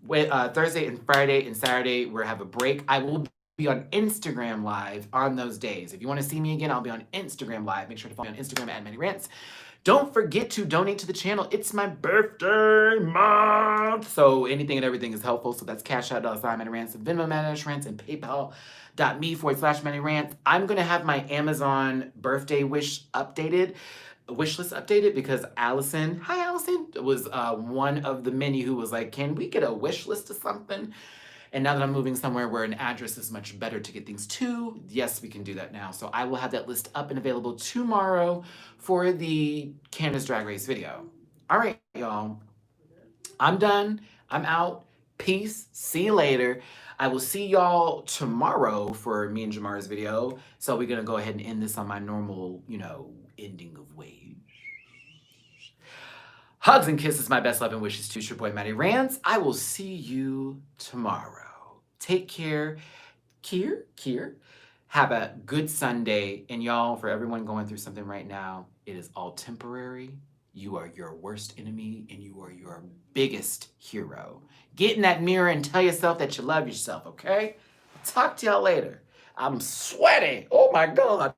Thursday and Friday and Saturday, we have a break. I will be on Instagram Live on those days. If you want to see me again, I'll be on Instagram Live. Make sure to follow me on Instagram at MattyRants. Don't forget to donate to the channel. It's my birthday month. So anything and everything is helpful. So that's Cash App, $MattyRants, Venmo, MattyRants, and PayPal.me/MattyRants. I'm going to have my Amazon birthday wish list updated because Allison, hi Allison, was one of the many who was like, can we get a wish list of something? And now that I'm moving somewhere where an address is much better to get things to, yes, we can do that now. So I will have that list up and available tomorrow for the Canada's Drag Race video. All right, y'all. I'm done. I'm out. Peace. See you later. I will see y'all tomorrow for me and Jamar's video. So we're going to go ahead and end this on my normal, ending of ways. Hugs and kisses, my best love and wishes to your boy Matty Rants. I will see you tomorrow. Take care. Kier. Have a good Sunday. And y'all, for everyone going through something right now, it is all temporary. You are your worst enemy and you are your biggest hero. Get in that mirror and tell yourself that you love yourself, okay? Talk to y'all later. I'm sweaty. Oh my God.